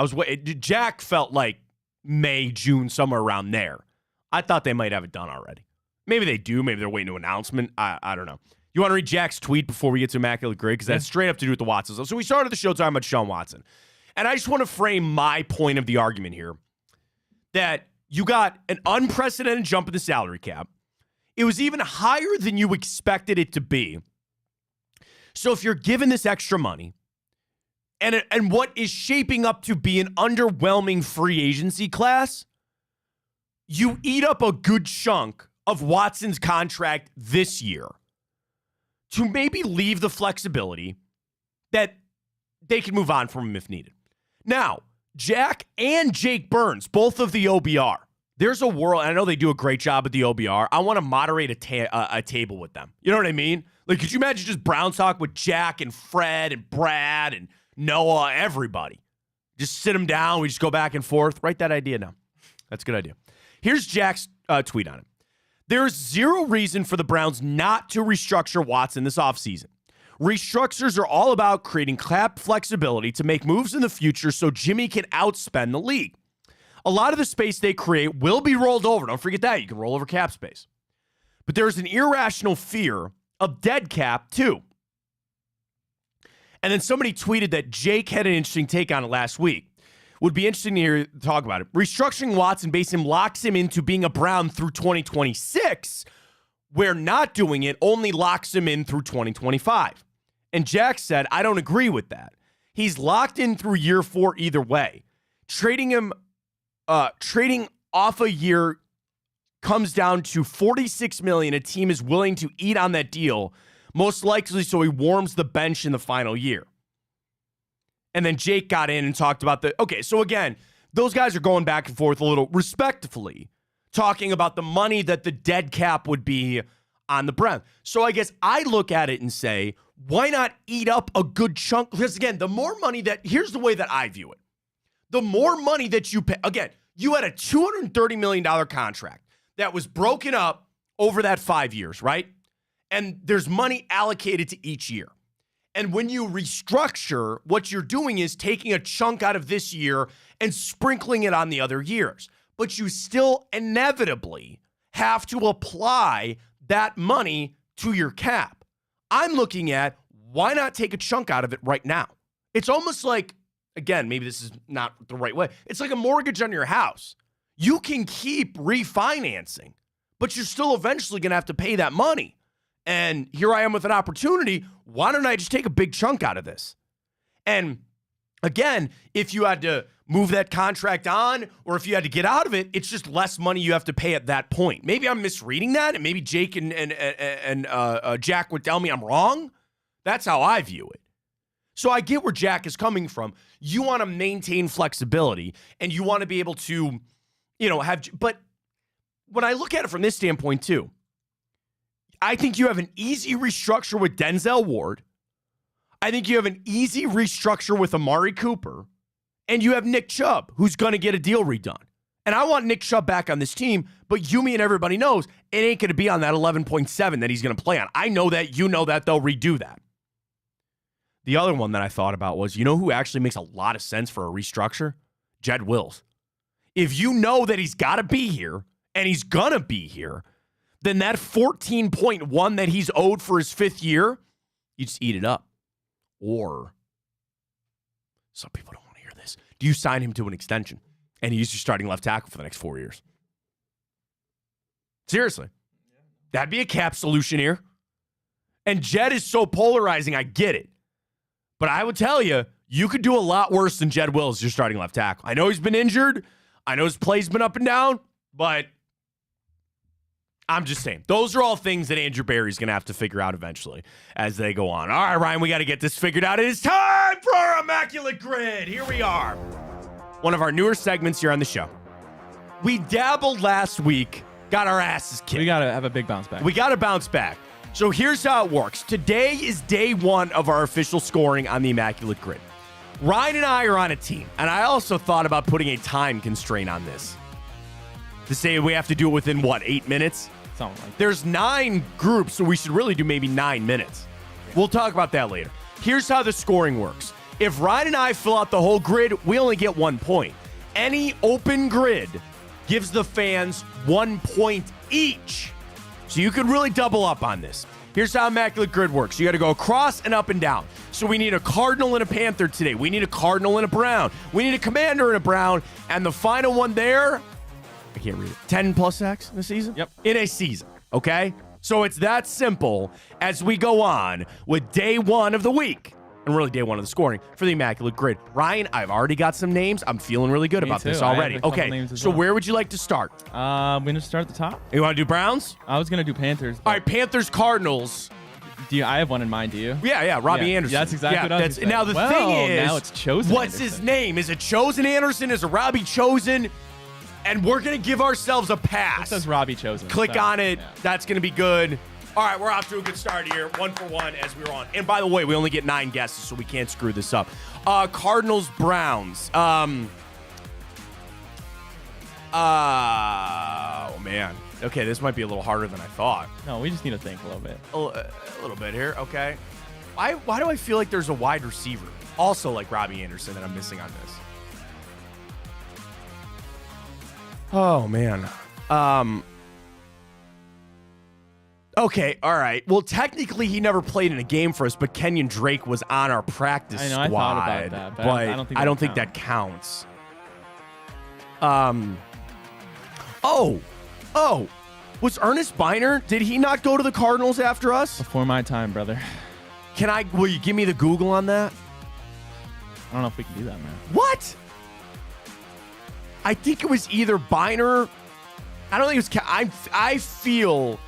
Jack felt like May, June, somewhere around there. I thought they might have it done already. Maybe they do. Maybe they're waiting to announcement. I don't know. You want to read Jack's tweet before we get to Immaculate Grid? Because that's straight up to do with the Watsons. So we started the show talking about Sean Watson. And I just want to frame my point of the argument here that you got an unprecedented jump in the salary cap. It was even higher than you expected it to be. So if you're given this extra money and what is shaping up to be an underwhelming free agency class, you eat up a good chunk of Watson's contract this year to maybe leave the flexibility that they can move on from him if needed. Now, Jack and Jake Burns, both of the OBR, there's a world, and I know they do a great job at the OBR. I want to moderate a table with them. You know what I mean? Like, could you imagine just Brown talk with Jack and Fred and Brad and Noah, everybody? Just sit them down. We just go back and forth. Write that idea down. That's a good idea. Here's Jack's tweet on it. There's zero reason for the Browns not to restructure Watson this offseason. Restructures are all about creating cap flexibility to make moves in the future so Jimmy can outspend the league. A lot of the space they create will be rolled over. Don't forget that. You can roll over cap space. But there's an irrational fear of dead cap, too. And then somebody tweeted that Jake had an interesting take on it last week. Would be interesting to hear talk about it. Restructuring Watson basically locks him into being a Brown through 2026, where not doing it only locks him in through 2025. And Jack said, I don't agree with that. He's locked in through year 4 either way. Trading off a year comes down to $46 million. A team is willing to eat on that deal, most likely so he warms the bench in the final year. And then Jake got in and talked about okay, so again, those guys are going back and forth a little respectfully, talking about the money that the dead cap would be on the Browns. So I guess I look at it and say, why not eat up a good chunk? Because again, the more money here's the way that I view it. The more money that you pay, again, you had a $230 million contract that was broken up over that 5 years, right? And there's money allocated to each year. And when you restructure, what you're doing is taking a chunk out of this year and sprinkling it on the other years. But you still inevitably have to apply that money to your cap. I'm looking at, why not take a chunk out of it right now? It's almost like, again, maybe this is not the right way. It's like a mortgage on your house. You can keep refinancing, but you're still eventually going to have to pay that money. And here I am with an opportunity. Why don't I just take a big chunk out of this? And again, if you had to move that contract on or if you had to get out of it, it's just less money you have to pay at that point. Maybe I'm misreading that, and maybe Jake and Jack would tell me I'm wrong. That's how I view it. So I get where Jack is coming from. You want to maintain flexibility, and you want to be able to, but when I look at it from this standpoint too, I think you have an easy restructure with Denzel Ward. I think you have an easy restructure with Amari Cooper. And you have Nick Chubb, who's going to get a deal redone. And I want Nick Chubb back on this team, but Yumi and everybody knows it ain't going to be on that 11.7 that he's going to play on. I know that. You know that. They'll redo that. The other one that I thought about was, you know who actually makes a lot of sense for a restructure? Jed Wills. If you know that he's got to be here, and he's going to be here, then that 14.1 that he's owed for his 5th year, you just eat it up. Or, some people don't want to hear this, do you sign him to an extension and he's your starting left tackle for the next 4 years? Seriously. That'd be a cap solution here. And Jed is so polarizing, I get it. But I would tell you, you could do a lot worse than Jed Wills, your starting left tackle. I know he's been injured. I know his play's been up and down, but I'm just saying. Those are all things that Andrew Barry's going to have to figure out eventually as they go on. All right, Ryan, we got to get this figured out. It is time for our Immaculate Grid. Here we are. One of our newer segments here on the show. We dabbled last week, got our asses kicked. We got to have a big bounce back. We got to bounce back. So here's how it works. Today is day one of our official scoring on the Immaculate Grid. Ryan and I are on a team, and I also thought about putting a time constraint on this. To say we have to do it within, 8 minutes? Something like that. There's 9 groups, so we should really do maybe 9 minutes. We'll talk about that later. Here's how the scoring works. If Ryan and I fill out the whole grid, we only get 1 point. Any open grid gives the fans 1 point each. So you could really double up on this. Here's how Immaculate Grid works. You got to go across and up and down. So we need a Cardinal and a Panther today. We need a Cardinal and a Brown. We need a Commander and a Brown. And the final one there, I can't read it. 10 plus sacks in a season? Yep. In a season, okay? So it's that simple as we go on with day one of the week. And really day one of the scoring for the Immaculate Grid. Ryan, I've already got some names. I'm feeling really good about this already. Okay, so where would you like to start? I'm going to start at the top. You want to do Browns? I was going to do Panthers. All right, Panthers, Cardinals. I have one in mind, do you? Yeah, Robbie Anderson. That's exactly what I was saying. Now, the thing is, now it's Chosen what's Anderson. his name? Is it Chosen Anderson? Is it Robbie Chosen? And we're going to give ourselves a pass. It says Robbie Chosen. Click so, on it. yeah. That's going to be good. All right, we're off to a good start here. 1 for 1 as we were on. And by the way, we only get 9 guesses, so we can't screw this up. Cardinals, Browns. Oh, man. Okay, this might be a little harder than I thought. No, we just need to think a little bit. A little bit here, okay. Why do I feel like there's a wide receiver, also like Robbie Anderson, that I'm missing on this? Oh, man. Okay, all right. Well, technically, he never played in a game for us, but Kenyon Drake was on our practice squad. I thought about that, but I don't think that counts. Oh, was Ernest Biner? Did he not go to the Cardinals after us? Before my time, brother. Will you give me the Google on that? I don't know if we can do that, man. What? I think it was either Biner. I don't think it was. I feel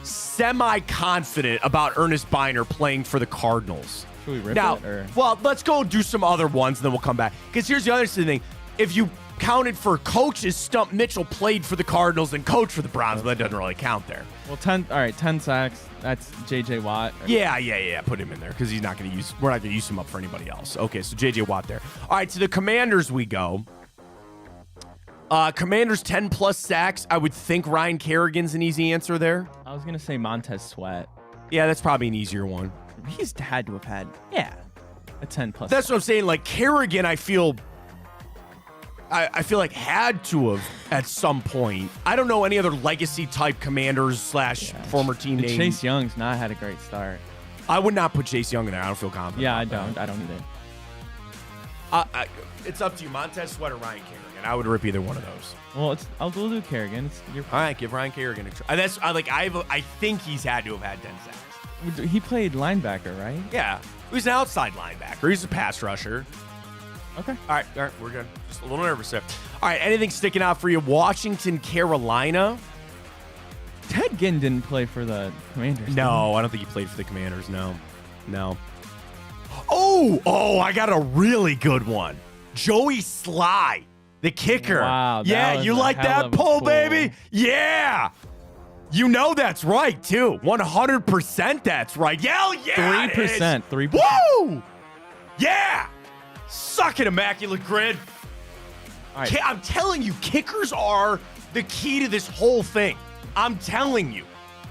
semi-confident about Ernest Biner playing for the Cardinals. Should we rip Now, it? Or? well, let's go do some other ones, and then we'll come back. Because here's the other thing. If you counted for coaches, Stump Mitchell played for the Cardinals and coached for the Browns, but that doesn't really count there. Well, 10 sacks. That's J.J. Watt. Yeah. Put him in there because we're not going to use him up for anybody else. Okay, so J.J. Watt there. All right, to the Commanders we go. Commanders 10 plus sacks. I would think Ryan Kerrigan's an easy answer there. I was going to say Montez Sweat. Yeah, that's probably an easier one. He's had to have had, a 10 plus. That's what I'm saying. Like Kerrigan, I feel like had to have at some point. I don't know any other legacy type Commanders / former team name. Chase Young's not had a great start. I would not put Chase Young in there. I don't feel confident. Yeah, I don't either. It's up to you, Montez Sweat or Ryan Kerrigan. I would rip either one of those. Well, we'll do Kerrigan. All right, give Ryan Kerrigan a try. I think he's had to have had 10 sacks. He played linebacker, right? Yeah, he was an outside linebacker. He's a pass rusher. Okay. All right, we're good. Just a little nervous there. All right, anything sticking out for you? Washington, Carolina. Ted Ginn didn't play for the Commanders. No, I don't think he played for the Commanders. No. Oh, I got a really good one. Joey Sly, the kicker. Wow. Yeah, you like that pull, baby? Yeah. You know that's right, too. 100% that's right. Yeah, 3%. 3%. Woo! Yeah. Suck it, Immaculate Grid. All right. I'm telling you, kickers are the key to this whole thing. I'm telling you.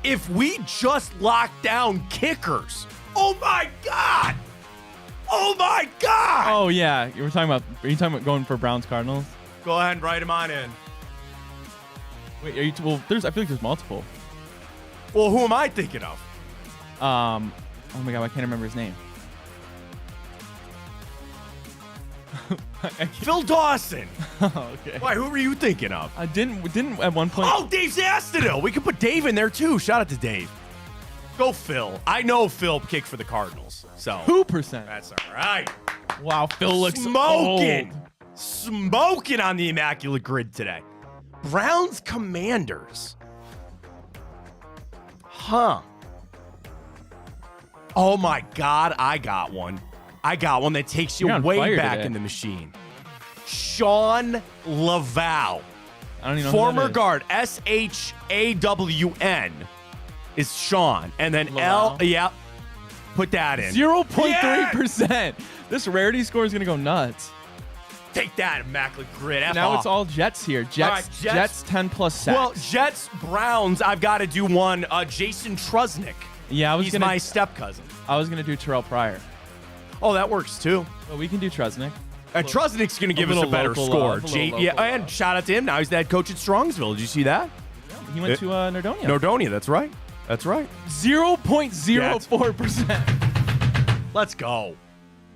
If we just lock down kickers, oh my God. Oh, yeah. Are you talking about going for Browns Cardinals? Go ahead and write them on in. Wait, I feel like there's multiple. Well, who am I thinking of? Oh my God, I can't remember his name. Phil Dawson. Oh, okay. Why, who were you thinking of? I didn't at one point. Oh, Dave Zastudil. We could put Dave in there, too. Shout out to Dave. Go Phil. I know Phil kicked for the Cardinals. So 2%. That's all right. Wow, Phil looks smoking. old. Smoking on the Immaculate Grid today. Browns Commanders. Huh. Oh my God, I got one. I got one that takes you You're on way fire back today. in the machine. Sean Laval. I don't even know Former who that is. guard, SHAWN is Sean. And then Laval. yep. Put that in. 0.3%. This rarity score is going to go nuts. Take that, immaculate grid. F Now off. it's all Jets here. Jets, All right, Jets. 10 plus sacks. Well, Jets, Browns, I've got to do one. Jason Trusnick. yeah, He's my step cousin. I was gonna do Terrell Pryor, Oh, that works too. but we can do Trusnick. Trusnick's going to give us a little better local score. love, a little Yeah, local and love. shout out to him. Now he's the head coach at Strongsville. Did you see that? He went to Nordonia. Nordonia, that's right. That's right. 0.04%. Let's go.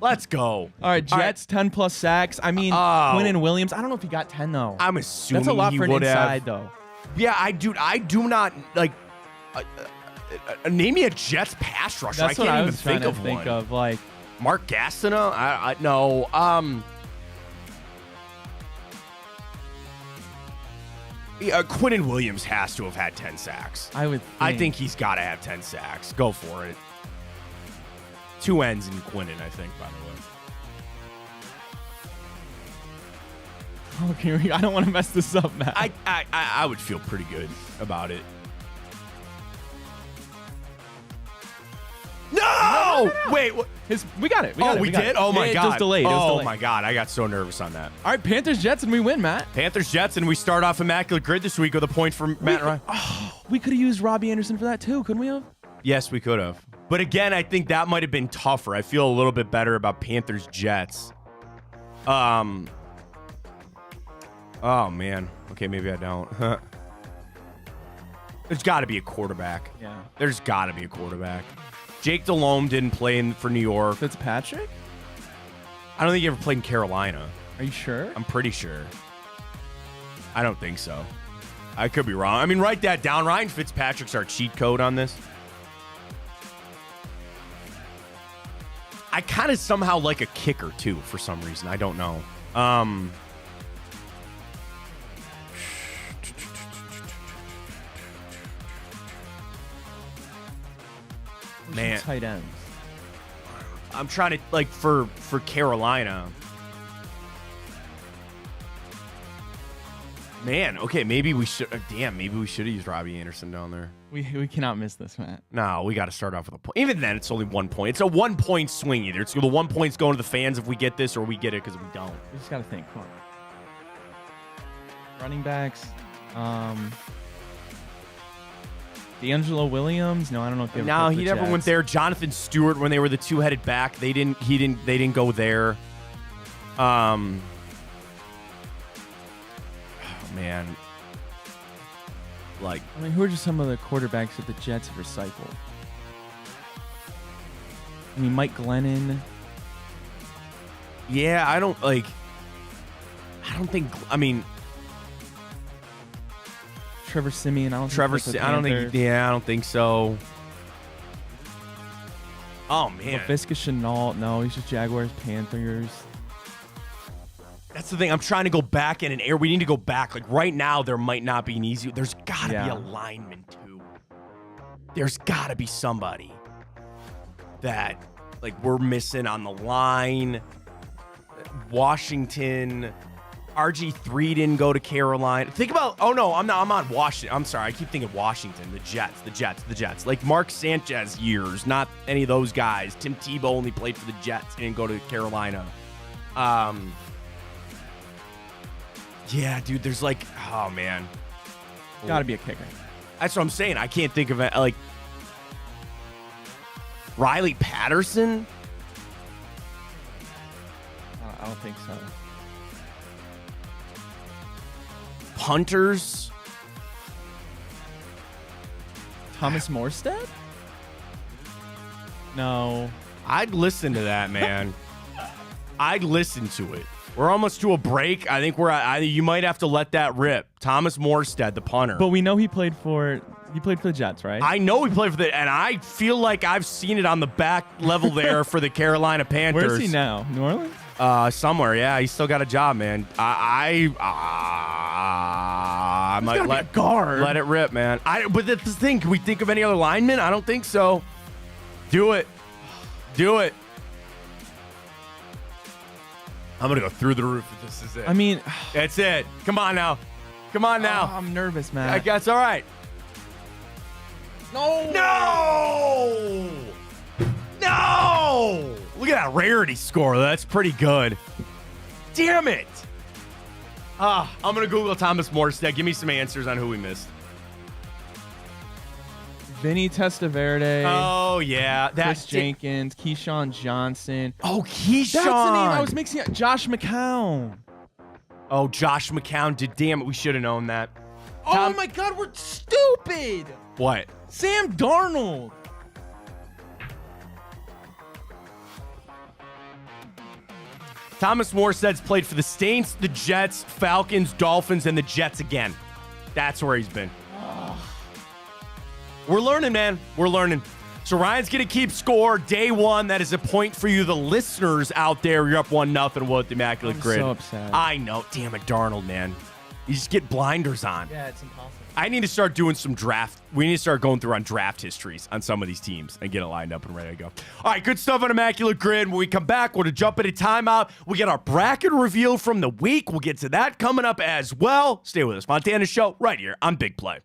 Let's go. All right, Jets 10 plus sacks. I mean, Quinnen Williams. I don't know if he got 10 though. I'm assuming That's a lot he for an would inside have. though. Yeah, I do not like. Name me a Jets pass rusher. That's I what can't I even was trying think to of think one. of. Like, Mark Gastineau? I no. Quinnen Williams has to have had 10 sacks. I think he's got to have 10 sacks. Go for it. 2 ends in Quinnen, I think, by the way. Okay, I don't want to mess this up, Matt. I would feel pretty good about it. No! Wait. What? We got it. We got it. We got did? It. Oh, my It God. was delayed. Oh, my God. I got so nervous on that. All right, Panthers, Jets, and we win, Matt. Panthers, Jets, and we start off immaculate grid this week with a point from Matt and Ryan. We could have used Robbie Anderson for that too, couldn't we have? Yes, we could have. But again, I think that might have been tougher. I feel a little bit better about Panthers, Jets. Oh, man. Okay, maybe I don't. There's got to be a quarterback. Yeah. There's got to be a quarterback. Jake Delhomme didn't play for New York. Fitzpatrick? I don't think he ever played in Carolina. Are you sure? I'm pretty sure. I don't think so. I could be wrong. I mean, write that down. Ryan Fitzpatrick's our cheat code on this. I kind of somehow like a kicker, too, for some reason. I don't know. Man. Tight ends. I'm trying to, like, for Carolina. Man, okay, maybe we should. Maybe we should have used Robbie Anderson down there. We cannot miss this, Matt. No, we got to start off with a point. Even then, it's only 1 point. It's a 1 point swing either. It's the 1 point's going to the fans if we get this, or we get it because we don't. We just got to think. Come on. Running backs. D'Angelo Williams. No, I don't know if they ever No, played for he the never went Jets. there. Jonathan Stewart, when they were the two-headed back, they didn't go there. Oh, man. Like, I mean, who are just some of the quarterbacks that the Jets have recycled? I mean, Mike Glennon. yeah, I don't think. I mean, Trevor Siemian. I don't think so. Oh man, LaVisca Chenault. No, he's just Jaguars, Panthers. that's the thing. I'm trying to go back in an area. We need to go back. Like right now, there might not be an easy. There's got to be a lineman too. There's got to be somebody that like we're missing on the line. Washington. RG3 didn't go to Carolina. Think about, oh no, I'm on Washington. I'm sorry, I keep thinking Washington. The Jets. Like Mark Sanchez years, not any of those guys. Tim Tebow only played for the Jets, didn't go to Carolina. Yeah, dude, there's like, oh man. Got to be a kicker. That's what I'm saying. I can't think of it. Like, Riley Patterson? I don't think so. Punters? Thomas Morstead? No. I'd listen to that, man. I'd listen to it. We're almost to a break. I think you might have to let that rip. Thomas Morstead, the punter. But we know he played for the Jets, right? I know he played for and I feel like I've seen it on the back level there for the Carolina Panthers. Where's he now? New Orleans? Somewhere, yeah. He's still got a job, man. I might let a guard. Let it rip, man. But that's the thing. Can we think of any other linemen? I don't think so. Do it. Do it. I'm going to go through the roof if this is it. I mean, that's it. Come on now. Come on now. I'm nervous, man. I guess all right. No. No. Look at that rarity score. That's pretty good. Damn it. I'm going to Google Thomas Morstead. Give me some answers on who we missed. Vinny Testaverde. Oh, yeah. Chris Jenkins. Keyshawn Johnson. Oh, Keyshawn. That's the name I was mixing up. Josh McCown. Oh, Josh McCown. Damn it. We should have known that. Oh, my God. We're stupid. What? Sam Darnold. Thomas Morstead's played for the Saints, the Jets, Falcons, Dolphins, and the Jets again. That's where he's been. We're learning, man. We're learning. So Ryan's going to keep score day one. That is a point for you, the listeners out there. You're up 1-0 with the Immaculate Grid. I'm so upset. I know. Damn it, Darnold, man. You just get blinders on. Yeah, it's impossible. I need to start doing some draft. We need to start going through on draft histories on some of these teams and get it lined up and ready to go. All right, good stuff on Immaculate Grid. When we come back, we're to jump into timeout. We get our bracket reveal from the week. We'll get to that coming up as well. Stay with us. Fontana Show right here on Big Play.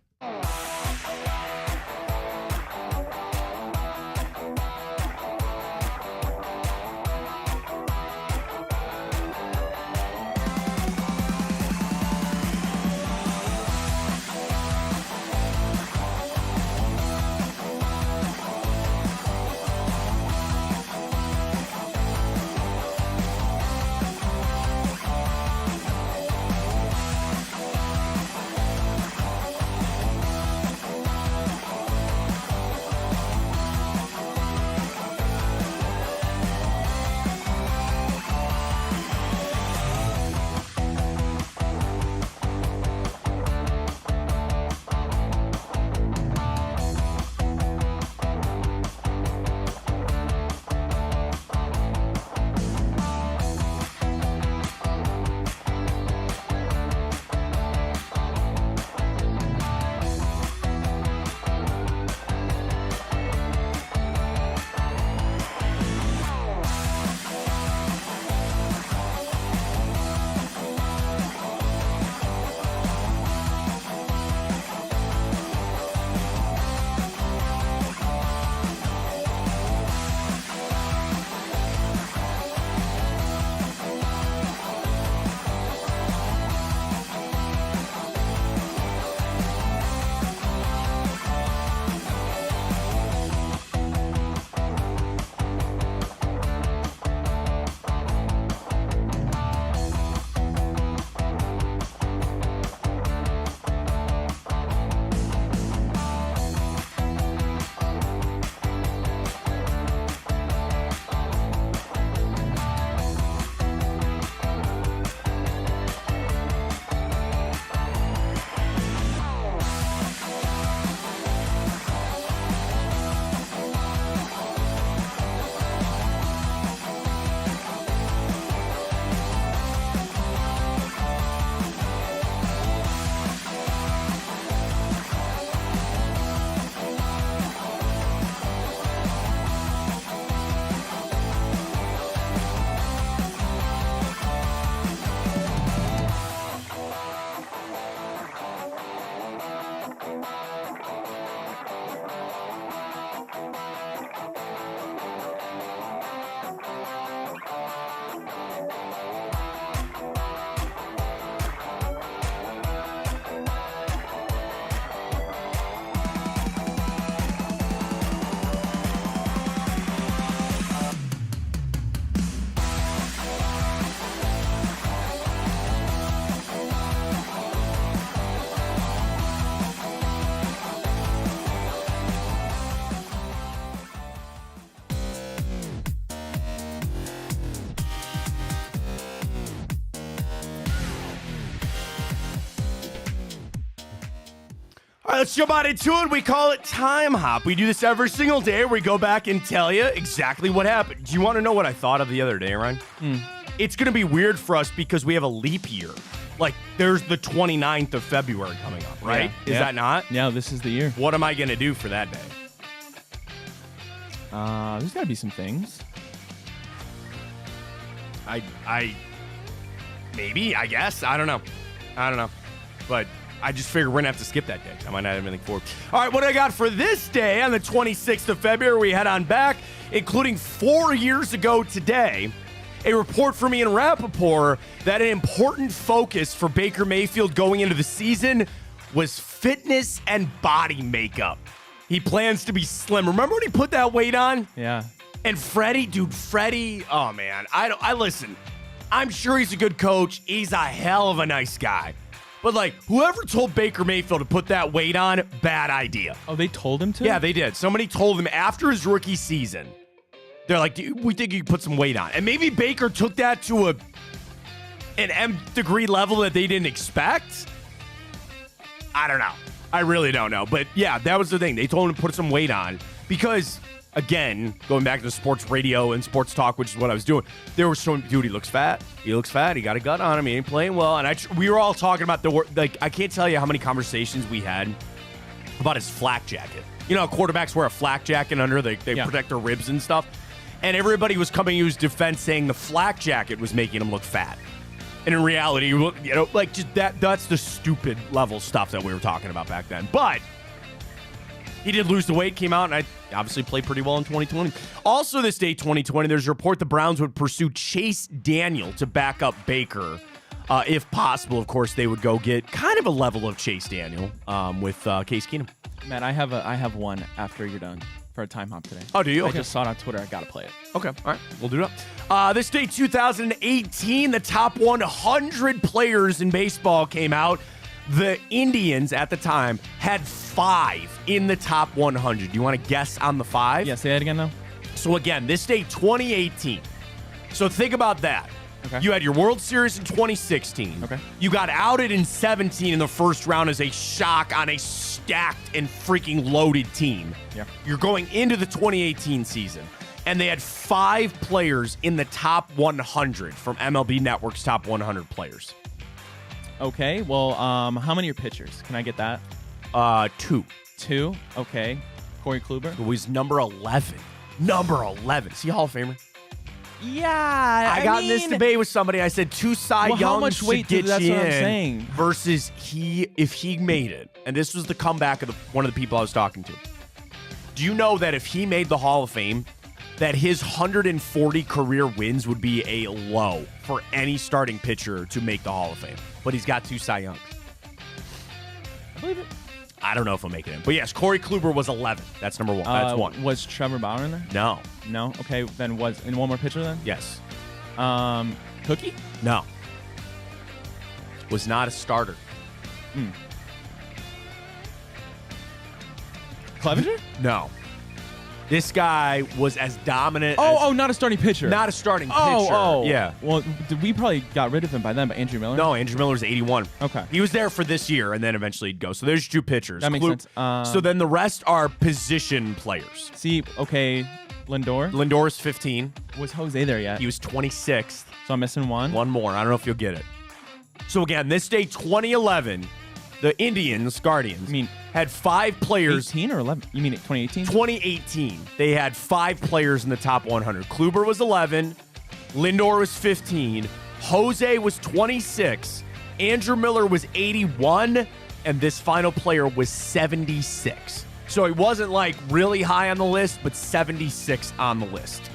All right, let's jump on into it. We call it Time Hop. We do this every single day. We go back and tell you exactly what happened. Do you want to know what I thought of the other day, Ryan? It's going to be weird for us because we have a leap year Like, there's the 29th of February coming up, right? Yeah. Is that not? Yeah, this is the year. What am I going to do for that day? There's got to be some things. Maybe, I guess. I don't know. But I just figure we're going to have to skip that day. I might not have anything forward. All right, what I got for this day on the 26th of February, we head on back, including 4 years ago today, a report from Ian Rappaport that an important focus for Baker Mayfield going into the season was fitness and body makeup. He plans to be slim. Remember when he put that weight on? Yeah. And Freddie, oh man, I listen. I'm sure he's a good coach. He's a hell of a nice guy. But like, whoever told Baker Mayfield to put that weight on, bad idea. Oh, they told him to? Yeah, they did. Somebody told him after his rookie season. They're like, we think you can put some weight on. And maybe Baker took that to an nth degree level that they didn't expect. I don't know. I really don't know. But yeah, that was the thing. They told him to put some weight on because, again, going back to sports radio and sports talk, which is what I was doing, they were showing, dude, he looks fat. He looks fat. He got a gut on him. He ain't playing well. And we were all talking about I can't tell you how many conversations we had about his flak jacket. You know, quarterbacks wear a flak jacket under. They protect their ribs and stuff. And everybody was coming to his defense saying the flak jacket was making him look fat. And in reality, you know, like just that's the stupid level stuff that we were talking about back then. But he did lose the weight, came out, and I obviously played pretty well in 2020. Also this day, 2020, there's a report the Browns would pursue Chase Daniel to back up Baker. If possible, of course, they would go get kind of a level of Chase Daniel with Case Keenum. Matt, I have one after you're done for a time hop today. Oh, do you? I Okay. just saw it on Twitter. I got to play it. Okay. All right. We'll do that. This day, 2018, the top 100 players in baseball came out. The Indians at the time had 5 in the top 100. Do you want to guess on the 5? Yeah, say that again, though. So again, this day, 2018. So think about that. Okay. You had your World Series in 2016. Okay. You got outed in 17 in the first round as a shock on a stacked and freaking loaded team. Yeah. You're going into the 2018 season, and they had 5 players in the top 100 from MLB Network's top 100 players. Okay, well, how many are pitchers? Can I get that? 2. 2? Okay. Corey Kluber? Who was number 11. Number 11. Is he a Hall of Famer? Yeah, I got in this debate with somebody. I said 2 Cy Youngs how much weight should get that's you what I'm in saying. versus if he made it. And this was the comeback of one of the people I was talking to. Do you know that if he made the Hall of Fame, that his 140 career wins would be a low for any starting pitcher to make the Hall of Fame? But he's got 2 Cy Youngs. I believe it. I don't know if he'll make it in. But yes, Corey Kluber was 11. That's number 1. That's 1. Was Trevor Bauer in there? No. No? Okay, then and one more pitcher then? Yes. Cookie? No. Was not a starter. Clevenger? No. This guy was as dominant as... Oh, not a starting pitcher. Not a starting pitcher. Oh. Yeah. Well, we probably got rid of him by then, but Andrew Miller? No, Andrew Miller's 81. Okay. He was there for this year, and then eventually he'd go. So there's 2 pitchers. That makes sense. So then the rest are position players. See, okay, Lindor. Lindor's 15. Was Jose there yet? He was 26th. So I'm missing one. One more. I don't know if you'll get it. So again, this day, 2011, the Indians, Guardians, had 5 players. 18 or 11? You mean 2018? 2018. They had 5 players in the top 100. Kluber was 11. Lindor was 15. Jose was 26. Andrew Miller was 81. And this final player was 76. So he wasn't like really high on the list, but 76 on the list.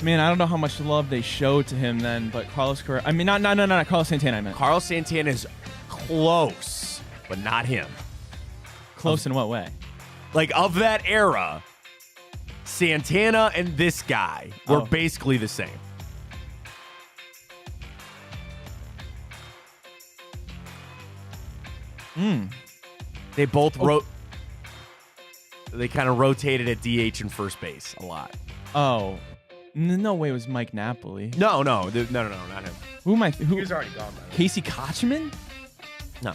Man, I don't know how much love they showed to him then, but Carlos Correa. I mean, not Carlos Santana, I meant. Carlos Santana is close, but not him. Close in what way? Like, of that era, Santana and this guy were basically the same. They both they kind of rotated at DH and first base a lot. Oh. No way it was Mike Napoli. No, not him. Who am I? He was already gone by then. Casey Kochman? No.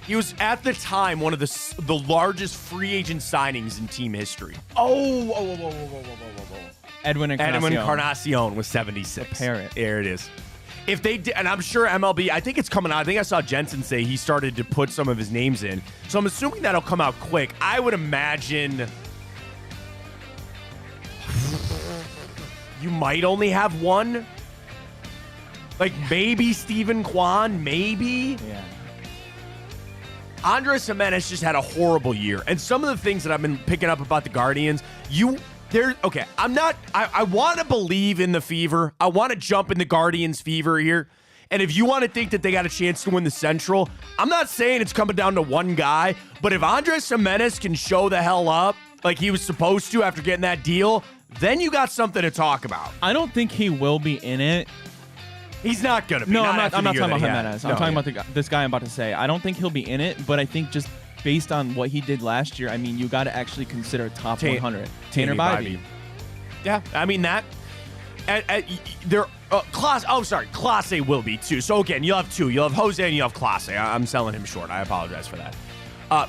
He was, at the time, one of the largest free agent signings in team history. Edwin Encarnacion. Edwin Encarnacion was 76. The parrot. There it is. If they did, and I'm sure MLB, I think it's coming out. I think I saw Jensen say he started to put some of his names in. So I'm assuming that'll come out quick. I would imagine you might only have one. Like maybe Steven Kwan, maybe. Yeah. Andres Gimenez just had a horrible year. And some of the things that I've been picking up about the Guardians, okay, I want to believe in the fever. I want to jump in the Guardians fever here. And if you want to think that they got a chance to win the Central, I'm not saying it's coming down to one guy, but if Andres Gimenez can show the hell up like he was supposed to after getting that deal, then you got something to talk about. I don't think he will be in it. He's not going to be. No, I'm not talking about Jimenez. I'm talking about this guy I'm about to say. I don't think he'll be in it, but I think just based on what he did last year, I mean, you got to actually consider top 100. Tanner Bybee. Yeah, I mean that. Class A will be too. So again, you'll have two. You'll have Jose and you'll have Class A. I'm selling him short. I apologize for that.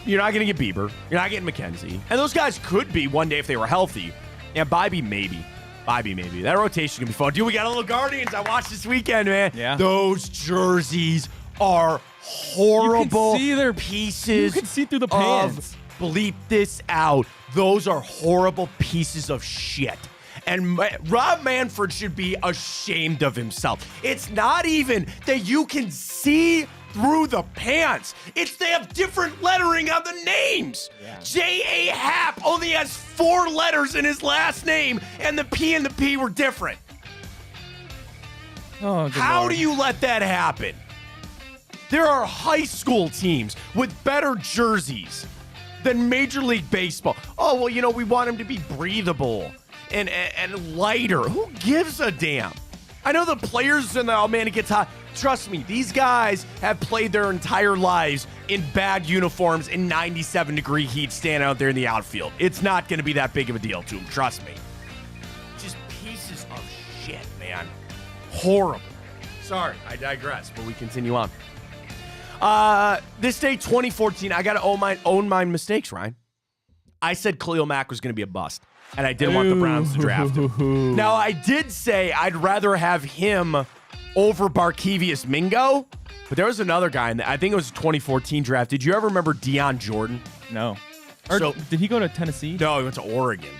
You're not going to get Bieber. You're not getting McKenzie. And those guys could be one day if they were healthy. Yeah, Bybee maybe. That rotation can be fun. Dude, we got a little Guardians I watched this weekend, man. Yeah. Those jerseys are horrible. You can see their pieces. You can see through the pants. Bleep this out. Those are horrible pieces of shit. And Rob Manfred should be ashamed of himself. It's not even that you can see through the pants. It's they have different lettering on the names. Yeah. J.A. Happ only has 4 letters in his last name, and the P and the P were different. Oh, How Lord. do you let that happen? There are high school teams with better jerseys than Major League Baseball. Oh, well, we want them to be breathable and lighter. Who gives a damn? I know the players and it gets hot. Trust me, these guys have played their entire lives in bad uniforms in 97-degree heat standing out there in the outfield. It's not going to be that big of a deal to them. Trust me. Just pieces of shit, man. Horrible. Sorry, I digress, but we continue on. This day, 2014, I got to own my mistakes, Ryan. I said Khalil Mack was going to be a bust, and I didn't want the Browns to draft him. Now, I did say I'd rather have him over Barkevious Mingo, but there was another guy, I think it was a 2014 draft. Did you ever remember Deion Jordan? No. Did he go to Tennessee? No, he went to Oregon.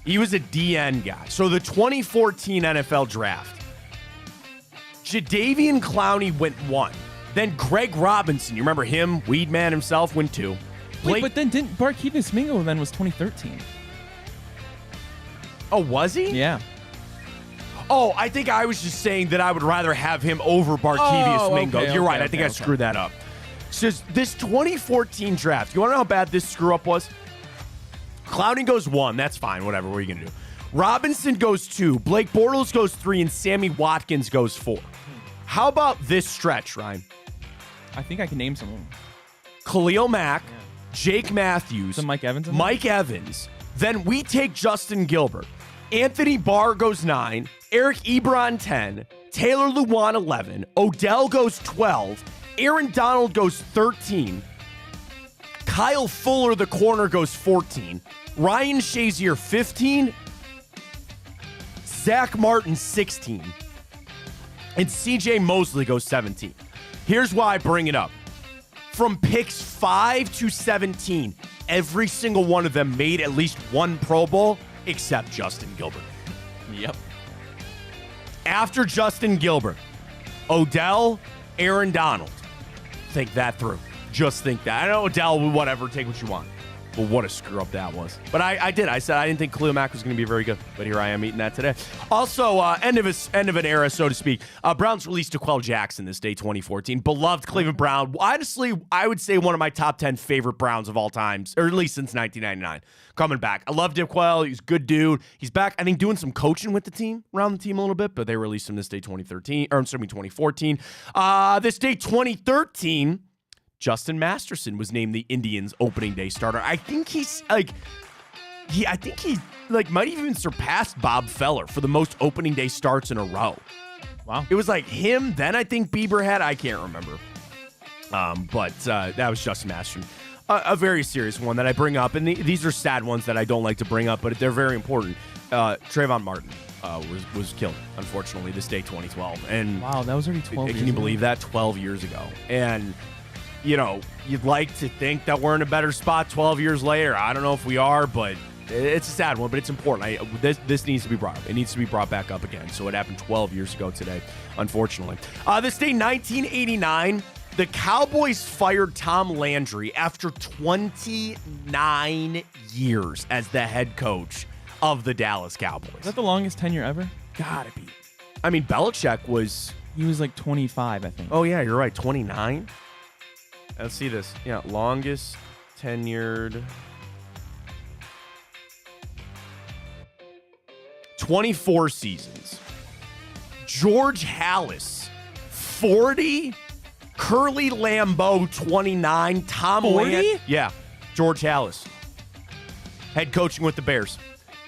He was a DN guy. So the 2014 NFL draft, Jadeveon Clowney went 1. Then Greg Robinson, you remember him, Weed Man himself, went 2. Wait, but then didn't Barkevious Mingo then was 2013? Oh, was he? Yeah. Oh, I think I was just saying that I would rather have him over Barkevious Mingo. You're right. I think I screwed that up. So this 2014 draft, you want to know how bad this screw-up was? Clowney goes 1. That's fine. Whatever. What are you going to do? Robinson goes 2. Blake Bortles goes 3. And Sammy Watkins goes 4. How about this stretch, Ryan? I think I can name some of them. Khalil Mack, Jake Matthews. So Mike Evans? Mike Evans. Then we take Justin Gilbert. Anthony Barr goes 9. Eric Ebron 10. Taylor Lewan 11. Odell goes 12. Aaron Donald goes 13. Kyle Fuller, the corner, goes 14. Ryan Shazier 15. Zach Martin 16. And CJ Mosley goes 17. Here's why I bring it up. From picks 5 to 17, every single one of them made at least one Pro Bowl except Justin Gilbert. Yep. After Justin Gilbert, Odell, Aaron Donald. Think that through. Just think that. I know Odell, whatever, take what you want. But what a screw up that was. But I did. I said I didn't think Khalil Mack was going to be very good. But here I am eating that today. Also, end of an era, so to speak. Browns released DeQuell Jackson this day, 2014. Beloved Cleveland Brown. Honestly, I would say one of my top 10 favorite Browns of all times, or at least since 1999. Coming back. I love DeQuell. He's a good dude. He's back, I think, doing some coaching with the team, around the team a little bit. But they released him this day, 2014. This day, 2013. Justin Masterson was named the Indians' opening day starter. I think he might even surpass Bob Feller for the most opening day starts in a row. Wow. It was like him, then I think Bieber had, I can't remember. But that was Justin Masterson. A very serious one that I bring up, and these are sad ones that I don't like to bring up, but they're very important. Trayvon Martin. was killed, unfortunately, this day 2012. And wow, that was already 12 years Can you believe that? 12 years ago. And, you know, you'd like to think that we're in a better spot 12 years later. I don't know if we are, but it's a sad one, but it's important. This needs to be brought up. It needs to be brought back up again. So it happened 12 years ago today, unfortunately. This day, 1989, the Cowboys fired Tom Landry after 29 years as the head coach of the Dallas Cowboys. Is that the longest tenure ever? Gotta be. I mean, Belichick was... He was like 25, I think. Oh, yeah, you're right. 29? Let's see this. Yeah, longest tenured... 24 seasons. George Halas, 40. Curly Lambeau, 29. Tom 40? Yeah, George Halas. Head coaching with the Bears.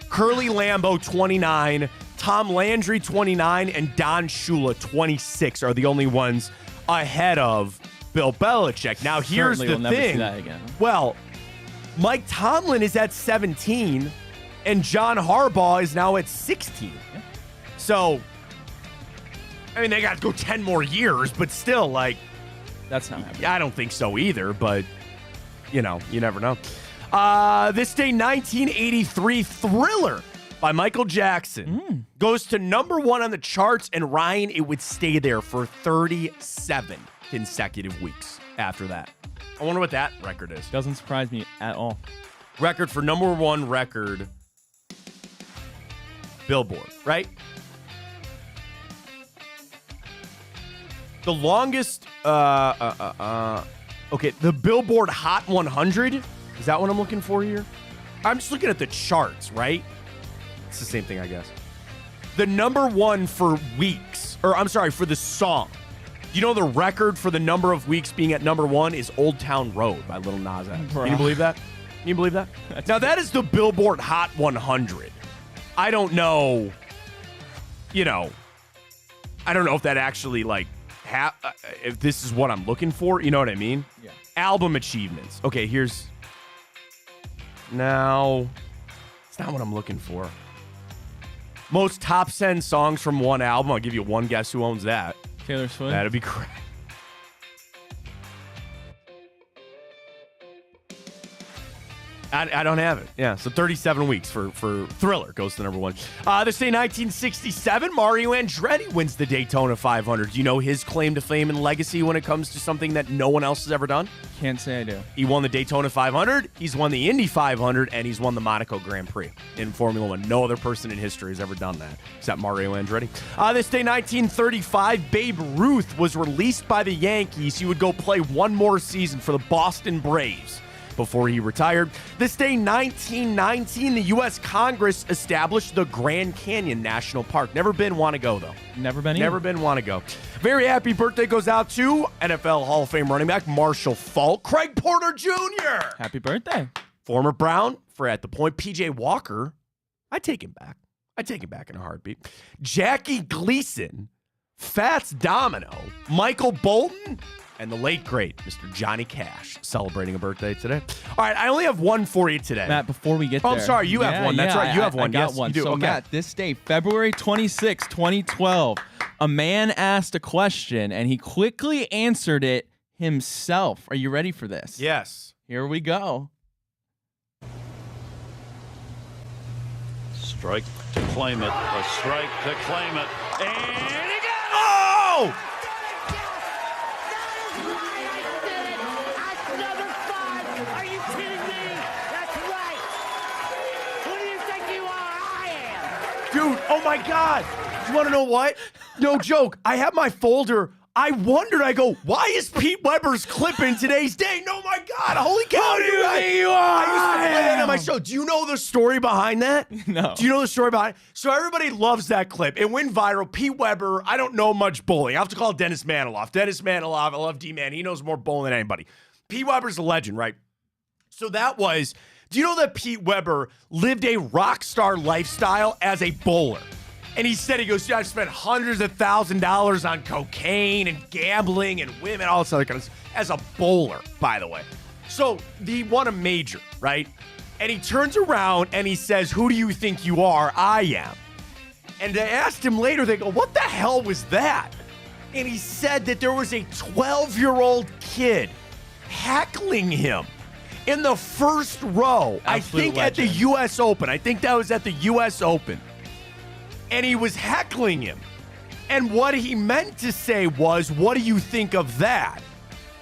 Curly Lambeau, 29. Tom Landry, 29. And Don Shula, 26 are the only ones ahead of Bill Belichick. Now, here's Certainly the we'll thing. Never see that again. Well, Mike Tomlin is at 17. And John Harbaugh is now at 16. Yeah. So, I mean, they got to go 10 more years, but still, like... That's not happening. I don't think so either, but, you know, you never know. This day, 1983, Thriller by Michael Jackson goes to number 1 on the charts, and Ryan, it would stay there for 37 consecutive weeks after that. I wonder what that record is. Doesn't surprise me at all. Record for number 1 record... Billboard, right? The longest, okay, the Billboard Hot 100. Is that what I'm looking for here? I'm just looking at the charts, right? It's the same thing, I guess. The number 1 for weeks, or I'm sorry, for the song. You know the record for the number of weeks being at number 1 is Old Town Road by Lil Nas X. Can you believe that? Can you believe that? Now, that is the Billboard Hot 100. I don't know, you know, I don't know if that actually, like, if this is what I'm looking for. You know what I mean? Yeah. Album achievements. Okay, here's, now, it's not what I'm looking for. Most top 10 songs from one album. I'll give you one guess who owns that. Taylor Swift? That'd be correct. I don't have it. Yeah, so 37 weeks for Thriller goes to number 1. This day, 1967, Mario Andretti wins the Daytona 500. Do you know his claim to fame and legacy when it comes to something that no one else has ever done? Can't say I do. He won the Daytona 500, he's won the Indy 500, and he's won the Monaco Grand Prix in Formula One. No other person in history has ever done that except Mario Andretti. This day, 1935, Babe Ruth was released by the Yankees. He would go play one more season for the Boston Braves before he retired. This day, 1919, the U.S. Congress established the Grand Canyon National Park. Never been, want to go, though. Never been either. Never been, want to go. Very happy birthday goes out to NFL Hall of Fame running back Marshall Faulk. Craig Porter Jr. Happy birthday. Former Brown for At the Point. P.J. Walker. I'd take him back. I'd take him back in a heartbeat. Jackie Gleason. Fats Domino. Michael Bolton. And the late, great Mr. Johnny Cash celebrating a birthday today. All right, I only have one for you today. Matt, before we get there. I'm sorry, you have one. That's right, you have one. I got yes, one. You do. So, okay. Matt, this day, February 26, 2012, a man asked a question, and he quickly answered it himself. Are you ready for this? Yes. Here we go. Strike to claim it. A strike to claim it. And he got it! Oh! Are you kidding me? That's right. Who do you think you are? I am. Dude, oh my God. You want to know what? No joke. I have my folder. I wondered, I go, why is Pete Weber's clip in today's day? No, my God. Holy cow. Who do you think you are? I used to play that on my show. Do you know the story behind that? No. Do you know the story behind it? So everybody loves that clip. It went viral. Pete Weber, I don't know much bowling. I have to call Dennis Maniloff. Dennis Maniloff, I love D-Man. He knows more bowling than anybody. Pete Weber's a legend, right? So that was, do you know that Pete Weber lived a rock star lifestyle as a bowler? And he said, he goes, yeah, I spent hundreds of $1,000s on cocaine and gambling and women, all this other kind of stuff, as a bowler, by the way. So he won a major, right? And he turns around and he says, who do you think you are? I am. And they asked him later, they go, what the hell was that? And he said that there was a 12-year-old kid heckling him in the first row, Absolute I think legend. at the U.S. Open. I think that was at the U.S. Open. And he was heckling him. And what he meant to say was, what do you think of that?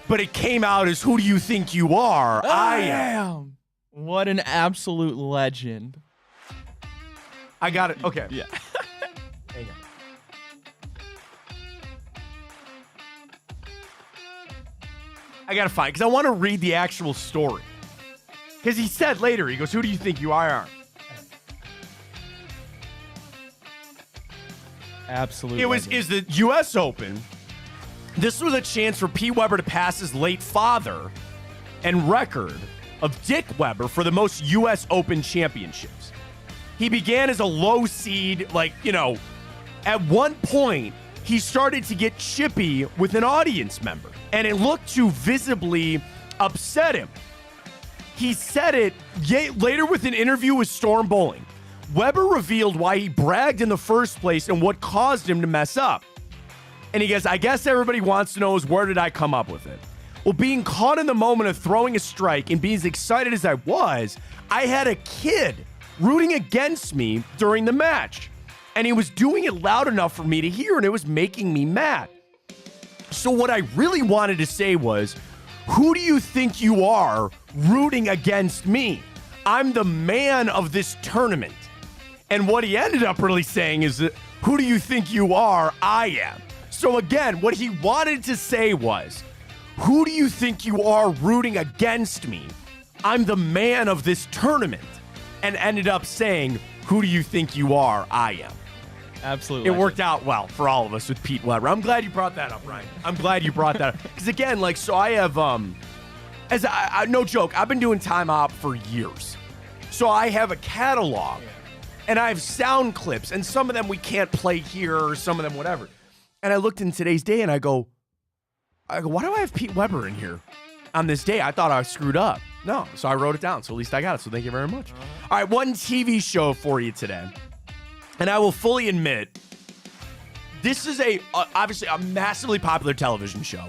But it came out as, who do you think you are? I am. What an absolute legend. I got it. Okay. Yeah. Hang on. I got to find, because I want to read the actual story. Because he said later, he goes, who do you think you are? Absolute It was legend. is the U.S. Open. This was a chance for Pete Weber to pass his late father and record of Dick Weber for the most U.S. Open championships. He began as a low seed, at one point, he started to get chippy with an audience member, and it looked to visibly upset him. He said it later with an interview with Storm Bowling. Weber revealed why he bragged in the first place and what caused him to mess up. And he goes, I guess everybody wants to know is where did I come up with it? Well, being caught in the moment of throwing a strike and being as excited as I was, I had a kid rooting against me during the match. And he was doing it loud enough for me to hear, and it was making me mad. So what I really wanted to say was, who do you think you are rooting against me? I'm the man of this tournament. And what he ended up really saying is, who do you think you are? I am. So again, what he wanted to say was, who do you think you are rooting against me? I'm the man of this tournament. And ended up saying, who do you think you are? I am. Absolutely. It worked out well for all of us with Pete Weber. I'm glad you brought that up, Ryan. I'm glad you brought that up. Because again, so I have, no joke, I've been doing time op for years. So I have a catalog. And I have sound clips, and some of them we can't play here, or some of them whatever. And I looked in today's day, and I go, why do I have Pete Weber in here on this day? I thought I screwed up. No, so I wrote it down, so at least I got it, so thank you very much. All right, one TV show for you today. And I will fully admit, this is obviously a massively popular television show,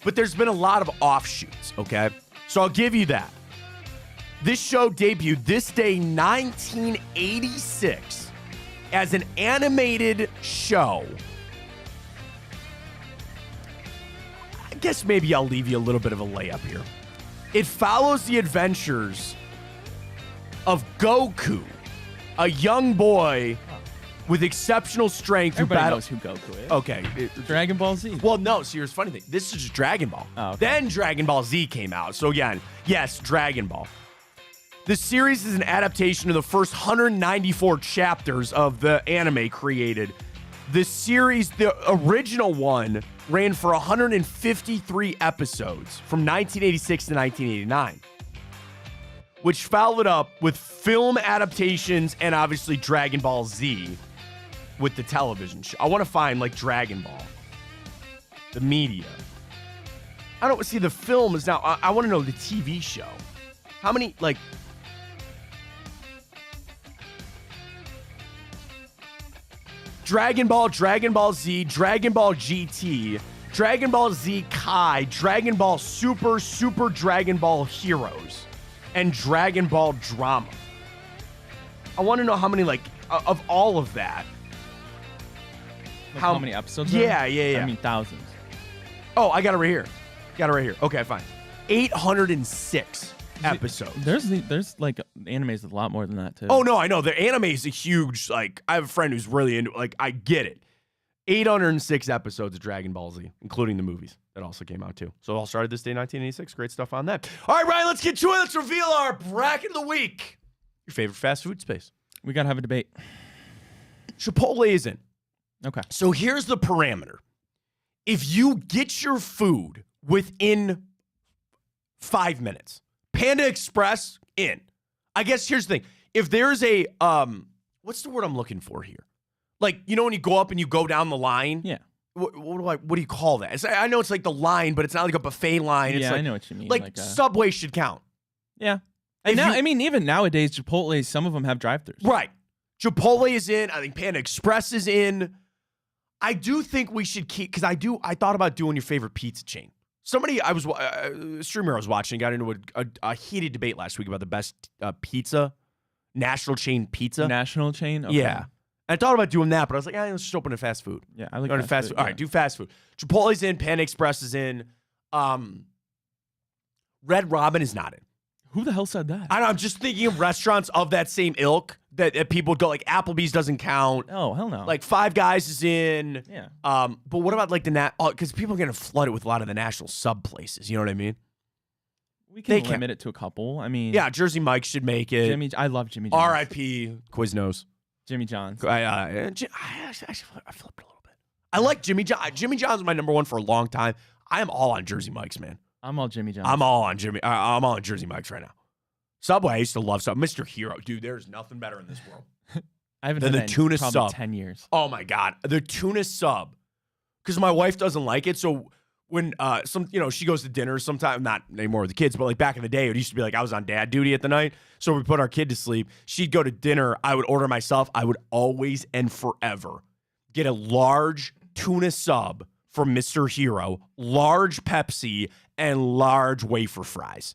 but there's been a lot of offshoots, okay? So I'll give you that. This show debuted this day, 1986, as an animated show. I guess maybe I'll leave you a little bit of a layup here. It follows the adventures of Goku, a young boy with exceptional strength who Everybody battles. knows who Goku is. Okay. Dragon Ball Z. Well, no, see, here's the funny thing. This is just Dragon Ball. Oh, okay. Then Dragon Ball Z came out. So again, yes, Dragon Ball. The series is an adaptation of the first 194 chapters of the anime created. The series, the original one, ran for 153 episodes from 1986 to 1989, which followed up with film adaptations and obviously Dragon Ball Z with the television show. I want to find Dragon Ball, the media. I don't see the film is now. I want to know the TV show. How many Dragon Ball, Dragon Ball Z, Dragon Ball GT, Dragon Ball Z Kai, Dragon Ball Super, Super Dragon Ball Heroes, and Dragon Ball Drama. I want to know how many, of all of that. How many episodes? Yeah. I mean, thousands. Oh, I got it right here. Okay, fine. 806 episodes. There's animes with a lot more than that too. Oh, no, I know. The anime is a huge, I have a friend who's really into it. I get it. 806 episodes of Dragon Ball Z, including the movies that also came out too. So it all started this day, 1986. Great stuff on that. All right, Ryan, let's get to it. Let's reveal our bracket of the week. Your favorite fast food space. We gotta have a debate. Chipotle is in. Okay. So here's the parameter. If you get your food within 5 minutes, Panda Express in. I guess here's the thing. If there's a, what's the word I'm looking for here? When you go up and you go down the line? Yeah. What do you call that? I know it's the line, but it's not like a buffet line. It's I know what you mean. Subway should count. Yeah. And now, even nowadays, Chipotle, some of them have drive-thrus. Right. Chipotle is in. I think Panda Express is in. I do think we should keep, because I thought about doing your favorite pizza chain. Somebody, a streamer I was watching got into a heated debate last week about the best pizza, national chain pizza. National chain? Okay. Yeah. I thought about doing that, but I was like, let's just open a fast food. Yeah, I like fast food. Yeah. All right, do fast food. Chipotle's in, Panda Express is in. Red Robin is not in. Who the hell said that? I don't know, I'm just thinking of restaurants of that same ilk that people go, like Applebee's doesn't count. Oh, hell no. Like Five Guys is in. Yeah. But what about like because people are getting flooded with a lot of the national sub places. You know what I mean? We can limit it to a couple. I mean, yeah, Jersey Mike should make it. I love Jimmy John's. R.I.P. Quiznos. Jimmy John's. I flipped a little bit. I like Jimmy John. Jimmy John's my number one for a long time. I am all on Jersey Mike's, man. I'm all Jimmy John's. I'm all on Jersey Mike's right now. Subway, I used to love Subway. Mr. Hero, dude. There's nothing better in this world. I haven't than had the tuna probably sub. 10 years. Oh my god, the tuna sub. Because my wife doesn't like it, so when she goes to dinner sometime, not anymore with the kids, but like back in the day, it used to be like I was on dad duty at the night, so we put our kid to sleep. She'd go to dinner. I would order myself. I would always and forever get a large tuna sub from Mr. Hero, large Pepsi, and large wafer fries.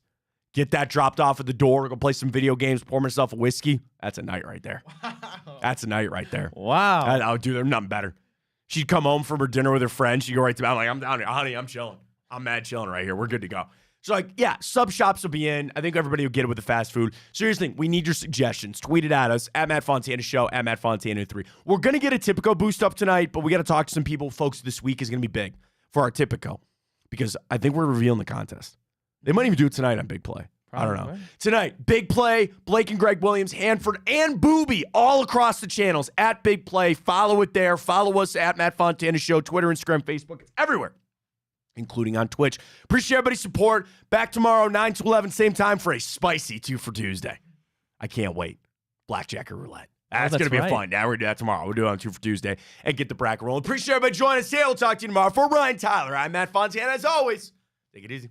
Get that dropped off at the door, go play some video games, pour myself a whiskey. That's a night right there. Wow. That's a night right there. Wow. I would do there's nothing better. She'd come home from her dinner with her friends. She'd go right to me. I'm like, I'm down here. Honey, I'm chilling. I'm mad chilling right here. We're good to go. So, like, yeah, sub shops will be in. I think everybody will get it with the fast food. So here's the thing. We need your suggestions. Tweet it at us, at Matt Fontana Show, at Matt Fontana3. We're going to get a Tipico boost up tonight, but we got to talk to some people. Folks, this week is going to be big for our Tipico because I think we're revealing the contest. They might even do it tonight on Big Play. Probably. I don't know. Tonight, Big Play, Blake and Greg Williams, Hanford, and Booby all across the channels at Big Play. Follow it there. Follow us at Matt Fontana Show, Twitter, Instagram, Facebook. It's everywhere, including on Twitch. Appreciate everybody's support. Back tomorrow, 9 to 11, same time for a spicy 2 for Tuesday. I can't wait. Blackjack or roulette. That's going to be fun. Yeah, we're going to do that tomorrow. We'll do it on 2 for Tuesday and get the bracket rolling. Appreciate everybody joining us. We'll talk to you tomorrow. For Ryan Tyler, I'm Matt Fontana. As always, take it easy.